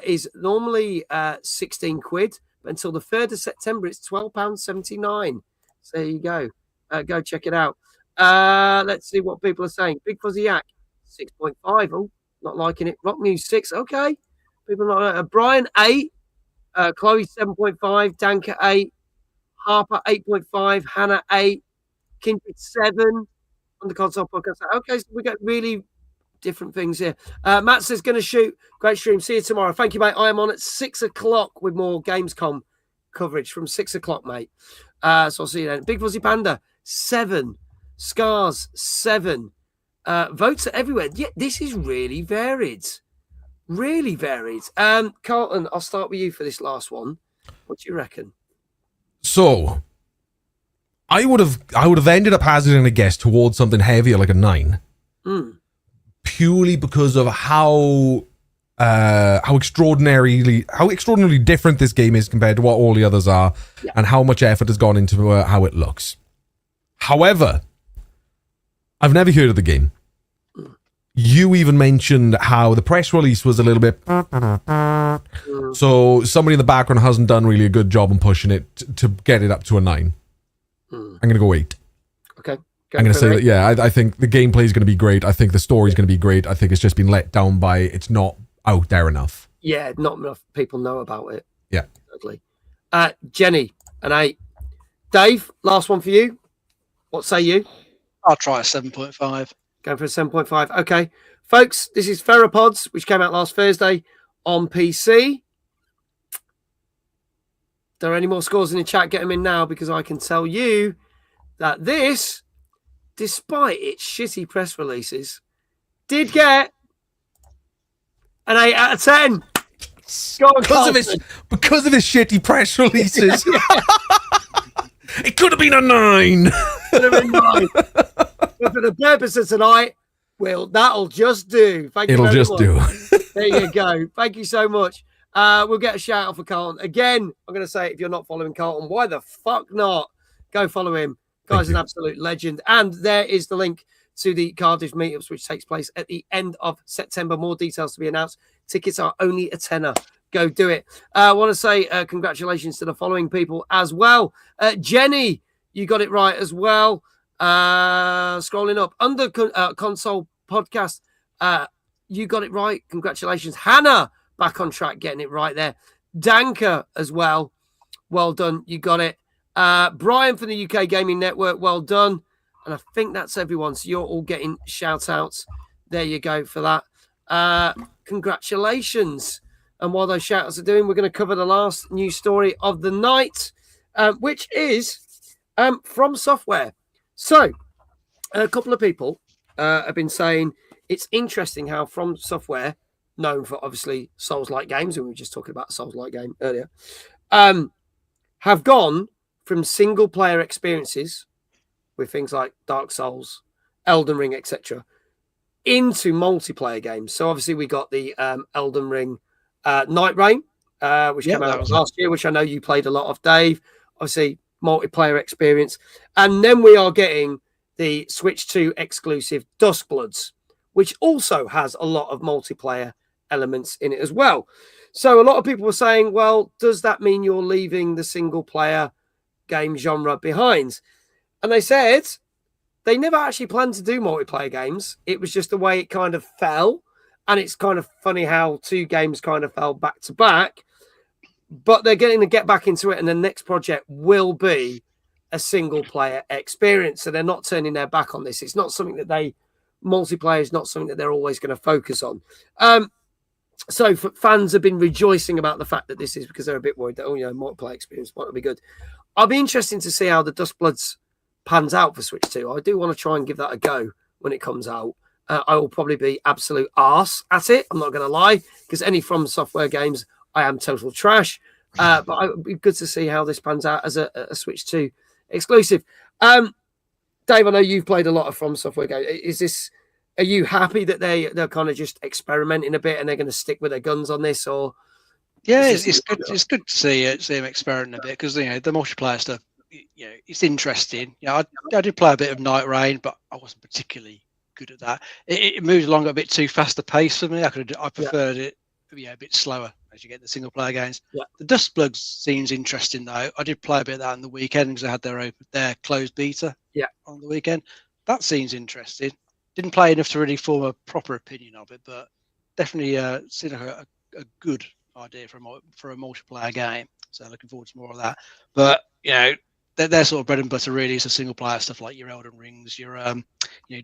is normally 16 quid, but until the 3rd of September, it's £12.79. So there you go. Go check it out. Let's see what people are saying. Big Fuzzy Yak, 6.5. Oh, not liking it. Rock News 6. Okay. People not Brian 8. Chloe 7.5. Danka 8. Harper 8.5. Hannah 8. Kindred 7. On the console podcast. Okay, so we got really different things here. Matt says, going to shoot. Great stream. See you tomorrow. Thank you, mate. I am on at 6 o'clock with more Gamescom coverage from 6 o'clock, mate. So I'll see you then. Big Fuzzy Panda 7. Scars 7. Votes are everywhere. Yeah, this is really varied. Really varied. Carlton, I'll start with you for this last one. What do you reckon? So I would have ended up hazarding a guess towards something heavier, like a 9, purely because of how extraordinarily different this game is compared to what all the others are, and how much effort has gone into how it looks. However, I've never heard of the game. You even mentioned how the press release was a little bit, so somebody in the background hasn't done really a good job on pushing it to get it up to a 9. I'm going to go 8. Okay. I'm going to say that, yeah, I think the gameplay is going to be great. I think the story is going to be great. I think it's just been let down by it's not out there enough. Yeah, not enough people know about it. Yeah. Exactly. Jenny, an 8. Dave, last one for you. What say you? I'll try a 7.5. Going for a 7.5. Okay. Folks, this is Theropods, which came out last Thursday on PC. There are any more scores in the chat? Get them in now, because I can tell you that this, despite its shitty press releases, did get an 8 out of 10. Go on, because of his shitty press releases. It could have been a 9. Could have been 9. But for the purpose of tonight, that'll just do. Thank you. It'll just do. There you go. Thank you so much. We'll get a shout out for Carlton. Again, I'm going to say, if you're not following Carlton, why the fuck not? Go follow him. Guy's an absolute legend. And there is the link to the Cardiff meetups, which takes place at the end of September. More details to be announced. Tickets are only a tenner. Go do it. I want to say congratulations to the following people as well. Jenny, you got it right as well. Scrolling up under console podcast, you got it right. Congratulations. Hannah, back on track, getting it right there. Danka as well. Well done. You got it. Brian from the UK Gaming Network. Well done. And I think that's everyone. So you're all getting shout outs. There you go for that. Congratulations. And while those shout outs are doing, we're going to cover the last news story of the night, which is From Software. So, a couple of people have been saying it's interesting how From Software, known for obviously Souls-like games, and we were just talking about a Souls-like game earlier, have gone from single-player experiences with things like Dark Souls, Elden Ring, etc., into multiplayer games. So obviously we got the Elden Ring Night Rain, which came out last year, which I know you played a lot of, Dave. Obviously, multiplayer experience. And then we are getting the Switch 2 exclusive Duskbloods, which also has a lot of multiplayer elements in it as well. So a lot of people were saying, well, does that mean you're leaving the single-player game genre behind? And they said they never actually planned to do multiplayer games. It was just the way it kind of fell. And it's kind of funny how two games kind of fell back to back. But they're getting to get back into it. And the next project will be a single-player experience. So they're not turning their back on this. It's not something that multiplayer is not something that they're always going to focus on. So fans have been rejoicing about the fact that this is, because they're a bit worried that, multiplayer experience might not be good. I'll be interested to see how the Duskbloods pans out for Switch 2. I do want to try and give that a go when it comes out. I will probably be absolute arse at it. I'm not going to lie, because any From Software games, I am total trash. But it would be good to see how this pans out as a Switch 2 exclusive. Dave, I know you've played a lot of From Software games. Are you happy that they're kind of just experimenting a bit and they're going to stick with their guns on this? Or it's good. It's good to see them experimenting a bit, because the multiplayer stuff, it's interesting. I did play a bit of Night Rain, but I wasn't particularly good at that. It moves along a bit too fast a pace for me. I preferred it a bit slower as you get the single player games. The Duskbloods seems interesting though. I did play a bit of that on the weekend because I had their closed beta on the weekend. That seems interesting. Didn't play enough to really form a proper opinion of it, but definitely seems like a good idea for a multiplayer game. So looking forward to more of that. But their sort of bread and butter really is the single player stuff, like your Elden Rings, your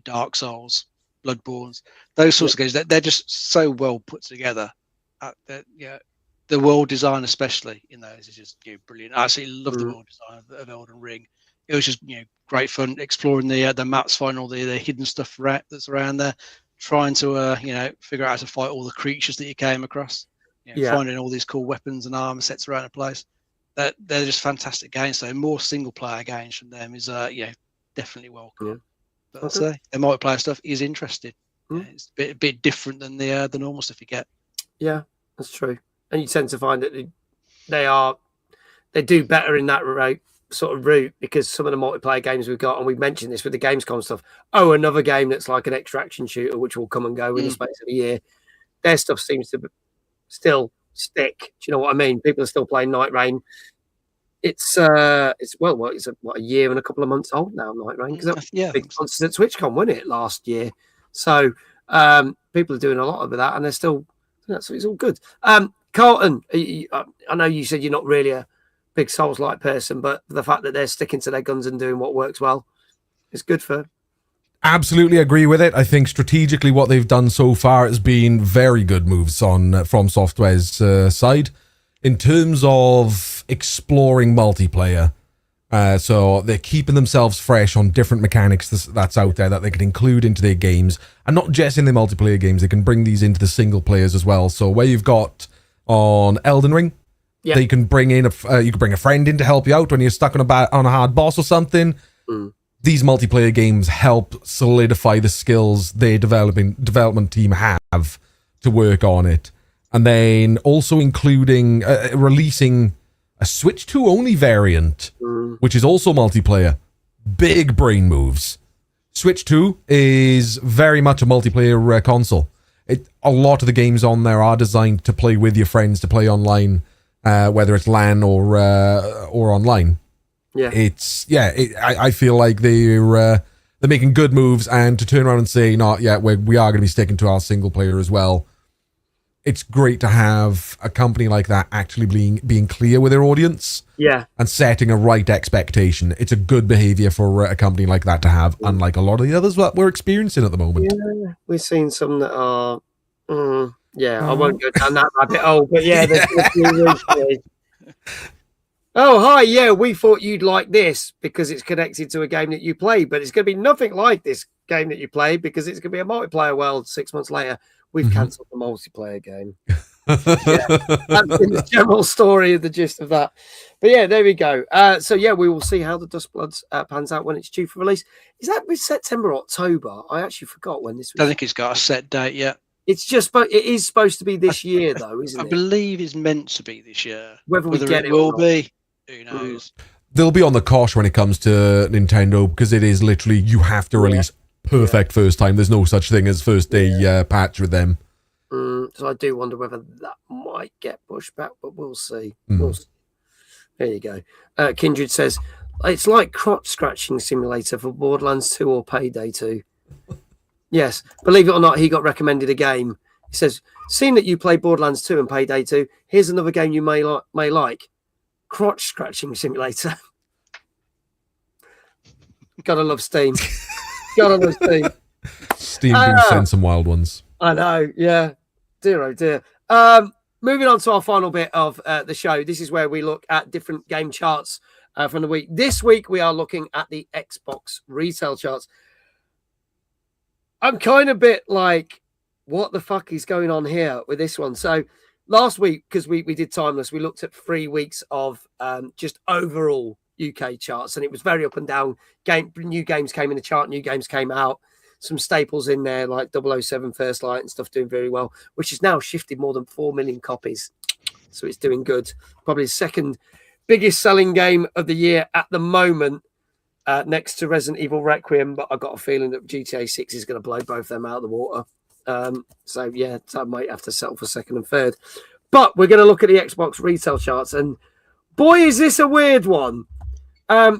Dark Souls, Bloodborns, those sorts of games. They're just so well put together. The world design, especially in those, is just brilliant. I absolutely love the world design of Elden Ring. It was just great fun exploring the maps, finding all the hidden stuff that's around there, trying to figure out how to fight all the creatures that you came across. Finding all these cool weapons and armor sets around the place. They're just fantastic games. So more single player games from them is definitely welcome. But I'd say the multiplayer stuff is interesting. It's a bit different than the normal stuff you get. Yeah, that's true. And you tend to find that they do better in that route, because some of the multiplayer games we've got, and we've mentioned this with the Gamescom stuff. Oh, another game that's like an extraction shooter, which will come and go in the space of a year. Their stuff seems to still stick. Do you know what I mean? People are still playing Night Rain. It's a year and a couple of months old now, Night Rain, because big sponsors at TwitchCon, wasn't it, last year? So people are doing a lot of that, and they're still. So it's all good. Carlton, I know you said you're not really a big Souls-like person, but the fact that they're sticking to their guns and doing what works well, it's good for. Absolutely agree with it. I think strategically what they've done so far has been very good moves on From Software's side in terms of exploring multiplayer. So they're keeping themselves fresh on different mechanics that's out there that they can include into their games, and not just in the multiplayer games. They can bring these into the single players as well. So where you've got on Elden Ring, they can bring in you can bring a friend in to help you out when you're stuck on a hard boss or something. These multiplayer games help solidify the skills their development team have to work on it, and then also including releasing a Switch 2 only variant, which is also multiplayer. Big brain moves. Switch 2 is very much a multiplayer console. A lot of the games on there are designed to play with your friends, to play online, whether it's LAN or online. I feel like they're making good moves, and to turn around and say, we are going to be sticking to our single player as well. It's great to have a company like that actually being clear with their audience, and setting a right expectation. It's a good behavior for a company like that to have, unlike a lot of the others that we're experiencing at the moment. Yeah, we've seen some that are, I won't go down that rabbit hole, but there's Oh, hi, yeah, we thought you'd like this because it's connected to a game that you play, but it's going to be nothing like this game that you play because it's going to be a multiplayer world 6 months later. We've cancelled the multiplayer game. That's been the general story of the gist of that. But yeah, there we go. So yeah, we will see how the Dustbloods pans out when it's due for release. Is that with September or October? I actually forgot when this was. I think it's got a set date yet. It's just, it is supposed to be this year, though, isn't it? I believe it's meant to be this year. Whether we get it will be, who knows? They'll be on the cosh when it comes to Nintendo because it is literally you have to release perfect first time. There's no such thing as first day patch with them. So I do wonder whether that might get pushed back, but we'll see. We'll see. There you go. Kindred says it's like crotch scratching simulator for Borderlands 2 or Payday 2. Yes, believe it or not, he got recommended a game. He says, "Seeing that you play Borderlands 2 and Payday 2, here's another game you may like: crotch scratching simulator." Gotta love Steam. Gotta love Steam. Steam do send some wild ones. I know, yeah. Dear, oh dear. Moving on to our final bit of the show. This is where we look at different game charts from the week. This week, we are looking at the Xbox retail charts. I'm kind of a bit like, what the fuck is going on here with this one? So last week, because we did Timeless, we looked at 3 weeks of just overall UK charts, and it was very up and down. New games came in the chart, new games came out. Some staples in there like 007 First Light and stuff doing very well, which has now shifted more than 4 million copies. So it's doing good. Probably the second biggest selling game of the year at the moment, next to Resident Evil Requiem. But I've got a feeling that GTA 6 is going to blow both of them out of the water. So yeah, I might have to settle for second and third. But we're going to look at the Xbox retail charts. And boy, is this a weird one.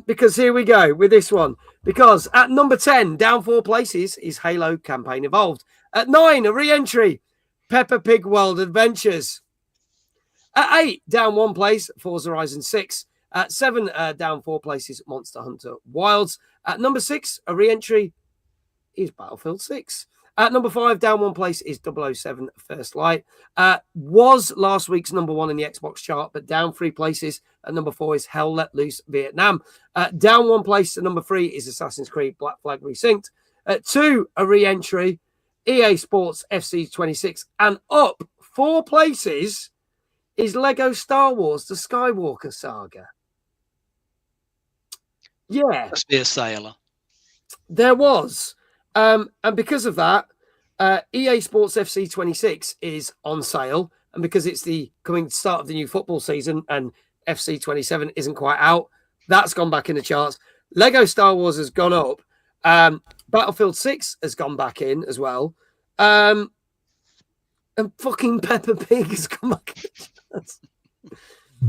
Because here we go with this one. Because at number 10, down 4 places, is Halo Campaign Evolved. At 9, a re-entry, Peppa Pig World Adventures. At 8, down 1 place, Forza Horizon 6. At 7, down 4 places, Monster Hunter Wilds. At number 6, a re-entry, is Battlefield 6. At number 5, down 1 place, is 007 First Light. Was last week's number 1 in the Xbox chart, but down 3 places. At number 4 is Hell Let Loose Vietnam. Down 1 place to number 3 is Assassin's Creed Black Flag Resynced. At 2, a re-entry, EA Sports FC 26. And up 4 places is Lego Star Wars The Skywalker Saga. Yeah. Must be a sailor. There was. And because of that, EA Sports FC 26 is on sale. And because it's the coming start of the new football season and FC 27 isn't quite out, that's gone back in the charts. Lego Star Wars has gone up. Battlefield 6 has gone back in as well. And fucking Peppa Pig has come back in the charts.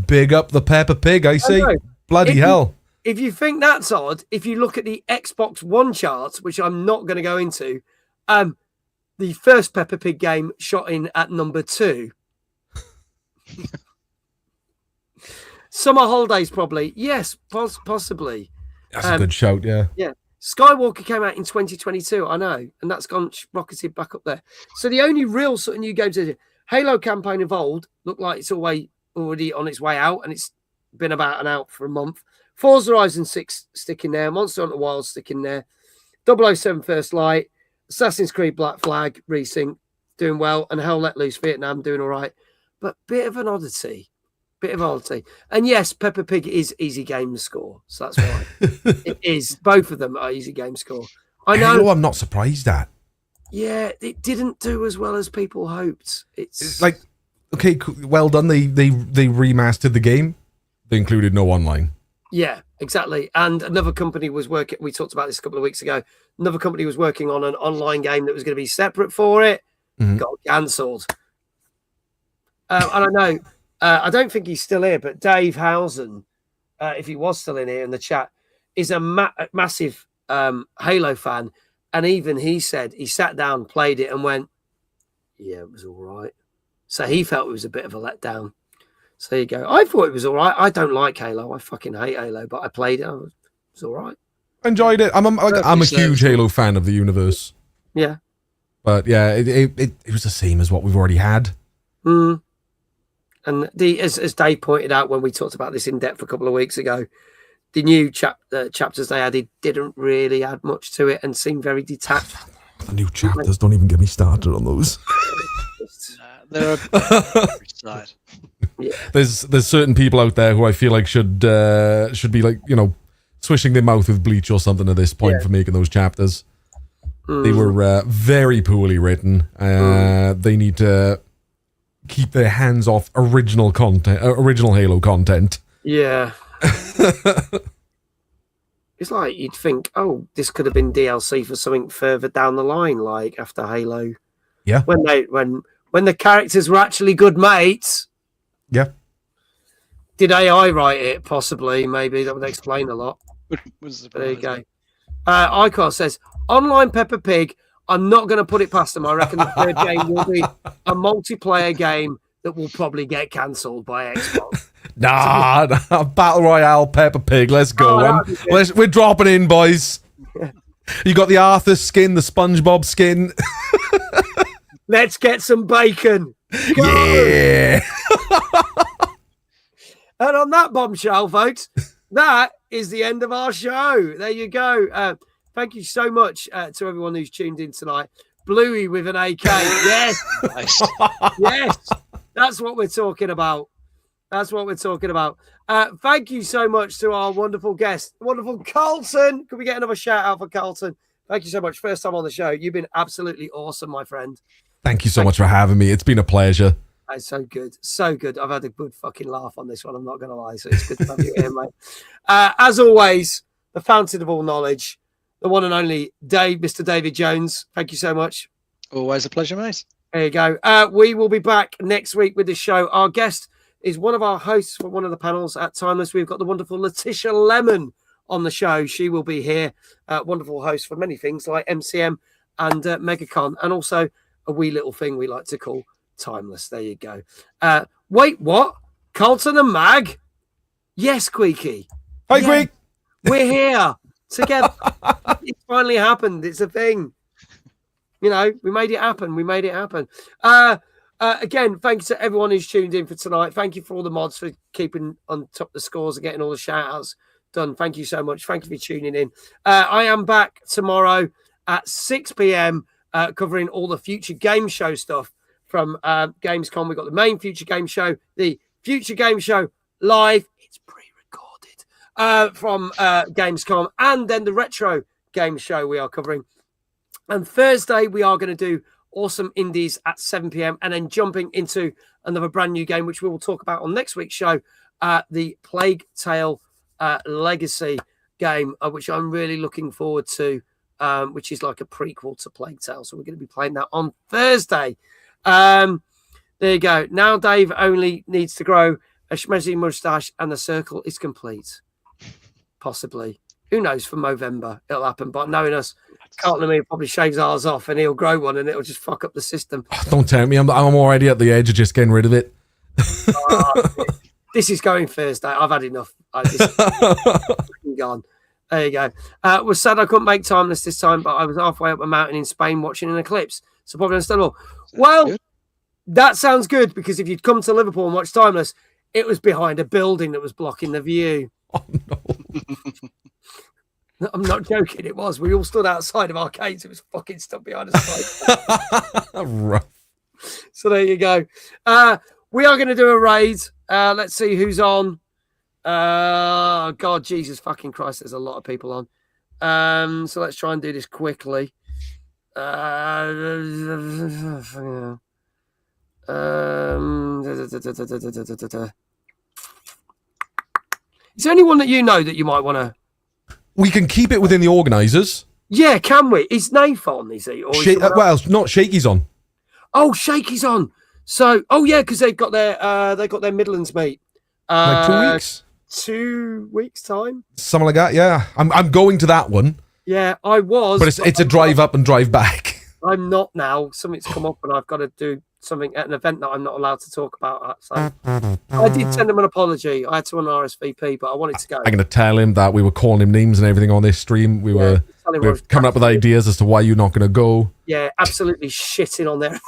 Big up the Peppa Pig, I see. Bloody hell. If you think that's odd, if you look at the Xbox One charts, which I'm not going to go into, the first Peppa Pig game shot in at number 2. Summer Holidays, probably. Yes, possibly. That's a good shout, yeah. Yeah. Skywalker came out in 2022, I know, and that's gone rocketed back up there. So the only real sort of new games is Halo Campaign Evolved, look like it's already on its way out, and it's been about out for a month. Forza Horizon 6 sticking there, Monster Hunter Wild sticking there, 007 First Light, Assassin's Creed Black Flag Resync doing well, and Hell Let Loose Vietnam doing all right. But bit of an oddity. And yes, Peppa Pig is easy game score, so that's why. It is. Both of them are easy game score. I know. Halo, I'm not surprised at. Yeah, it didn't do as well as people hoped. It's like, okay, well done. They remastered the game. They included no online. Yeah, exactly. And another company was working, we talked about this a couple of weeks ago. Another company was working on an online game that was going to be separate for it. Got cancelled. And I know, I don't think he's still here, but Dave Housen, if he was still in here in the chat, is a massive Halo fan. And even he said he sat down, played it and went, yeah, it was all right. So he felt it was a bit of a letdown. So there you go. I thought it was all right. I don't like Halo. I fucking hate Halo, but I played it. It was all right. Enjoyed it. I'm a huge Halo fan of the universe. Yeah. But yeah, it was the same as what we've already had. And as Dave pointed out when we talked about this in depth a couple of weeks ago, the new chapters they added didn't really add much to it and seemed very detached. The new chapters, don't even get me started on those. They're a side. Yeah. There's certain people out there who I feel like should be like, swishing their mouth with bleach or something at this point for making those chapters. They were very poorly written. They need to keep their hands off original Halo content. Yeah. It's like you'd think, oh, this could have been DLC for something further down the line, like after Halo. Yeah. When the characters were actually good mates. Yeah. Did AI write it? Possibly, maybe that would explain a lot. There you go. Icor says, online Peppa Pig. I'm not going to put it past them. I reckon the third game will be a multiplayer game that will probably get cancelled by Xbox. Nah, Battle Royale Peppa Pig. Let's go. We're dropping in, boys. You got the Arthur skin, the SpongeBob skin. Let's get some bacon. Go! Yeah. And on that bombshell, folks, that is the end of our show. There you go. Thank you so much to everyone who's tuned in tonight. Bluey with an AK. Yes. Nice. Yes. That's what we're talking about. That's what we're talking about. Thank you so much to our wonderful guest, wonderful Carlton. Could we get another shout out for Carlton? Thank you so much. First time on the show. You've been absolutely awesome, my friend. Thank you so much for having me. It's been a pleasure. It's so good. So good. I've had a good fucking laugh on this one. I'm not going to lie. So it's good to have you here, mate. As always, the fountain of all knowledge, the one and only Mr. David Jones. Thank you so much. Always a pleasure, mate. There you go. We will be back next week with the show. Our guest is one of our hosts for one of the panels at Timeless. We've got the wonderful Letitia Lemon on the show. She will be here. Wonderful host for many things like MCM and MegaCon, and also a wee little thing we like to call Timeless. There you go. Wait, what? Carlton and Mag? Yes, Queeky. Hi, Queek. We're here together. It's finally happened. It's a thing. We made it happen. We made it happen. Again, thank you to everyone who's tuned in for tonight. Thank you for all the mods for keeping on top of the scores and getting all the shout outs done. Thank you so much. Thank you for tuning in. I am back tomorrow at 6 p.m. Covering all the future game show stuff from Gamescom. We've got the main future game show, the future game show live. It's pre-recorded from Gamescom, and then the retro game show we are covering. And Thursday, we are going to do Awesome Indies at 7 p.m. and then jumping into another brand new game, which we will talk about on next week's show, the Plague Tale Legacy game, which I'm really looking forward to, which is like a prequel to Plague Tale. So we're going to be playing that on Thursday. There you go. Now Dave only needs to grow a schmezzy moustache and the circle is complete. Possibly. Who knows, for Movember it'll happen. But knowing us, Carlton and me probably shaves ours off and he'll grow one and it'll just fuck up the system. Oh, don't tempt me. I'm already at the edge of just getting rid of it. This is going Thursday. I've had enough. This gone. There you go. Was sad I couldn't make Timeless this time, but I was halfway up a mountain in Spain watching an eclipse. So probably understandable. Well, that sounds good, because if you'd come to Liverpool and watch Timeless, it was behind a building that was blocking the view. Oh, no. I'm not joking. It was. We all stood outside of arcades. It was fucking stuck behind us. Rough. So there you go. We are going to do a raid. Let's see who's on. God, Jesus fucking Christ. There's a lot of people on. So let's try and do this quickly. Is there anyone that you know that you might want to? We can keep it within the organisers. Yeah, can we? Is Nath on? Is he? Or is not Shaky's on. Oh, Shaky's on. So, yeah, because they've got their Midlands meet. Like 2 weeks. 2 weeks time. Something like that. Yeah, I'm going to that one. Yeah, I was. But it's a drive up and drive back. I'm not now. Something's come up and I've got to do something at an event that I'm not allowed to talk about. So I did send him an apology. I had to RSVP, but I wanted to go. I'm going to tell him that we were calling him names and everything on this stream. We were coming up with ideas as to why you're not going to go. Yeah, absolutely shitting on there.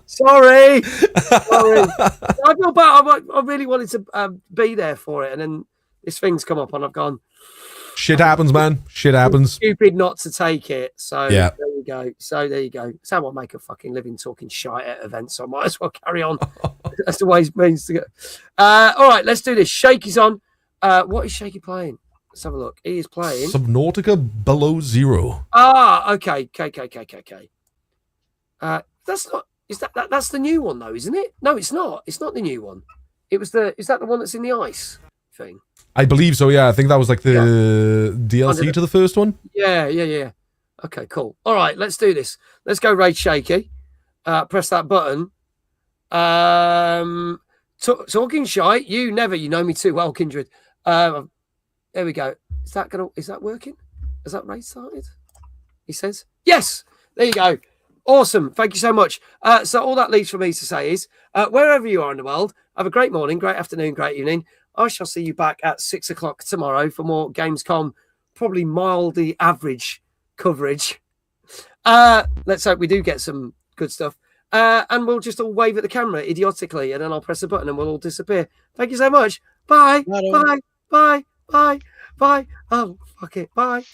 Sorry. I feel bad. I really wanted to be there for it, and then this thing's come up, and I've gone. Shit happens, man. Shit happens. Stupid not to take it. So yeah. There you go. It's how I make a fucking living talking shite at events. So I might as well carry on. That's the way it means to go. All right, let's do this. Shaky's on. What is Shaky playing? Let's have a look. He is playing Subnautica Below Zero. Okay. That's not. Is that's the new one though, isn't it? No, it's not. It's not the new one. Is that the one that's in the ice thing? I believe so, yeah. I think that was like the DLC to the first one. Yeah. Okay, cool. All right, let's do this. Let's go raid Shaky. Press that button. Talking shite. You know me too well, Kindred. There we go. Is that working? Has that raid started? He says. Yes! There you go. Awesome. Thank you so much. So all that leaves for me to say is, wherever you are in the world, have a great morning, great afternoon, great evening. I shall see you back at 6 o'clock tomorrow for more Gamescom, probably mildly average coverage. Let's hope we do get some good stuff. And we'll just all wave at the camera idiotically, and then I'll press a button and we'll all disappear. Thank you so much. Bye. Bye. Oh, fuck it. Bye.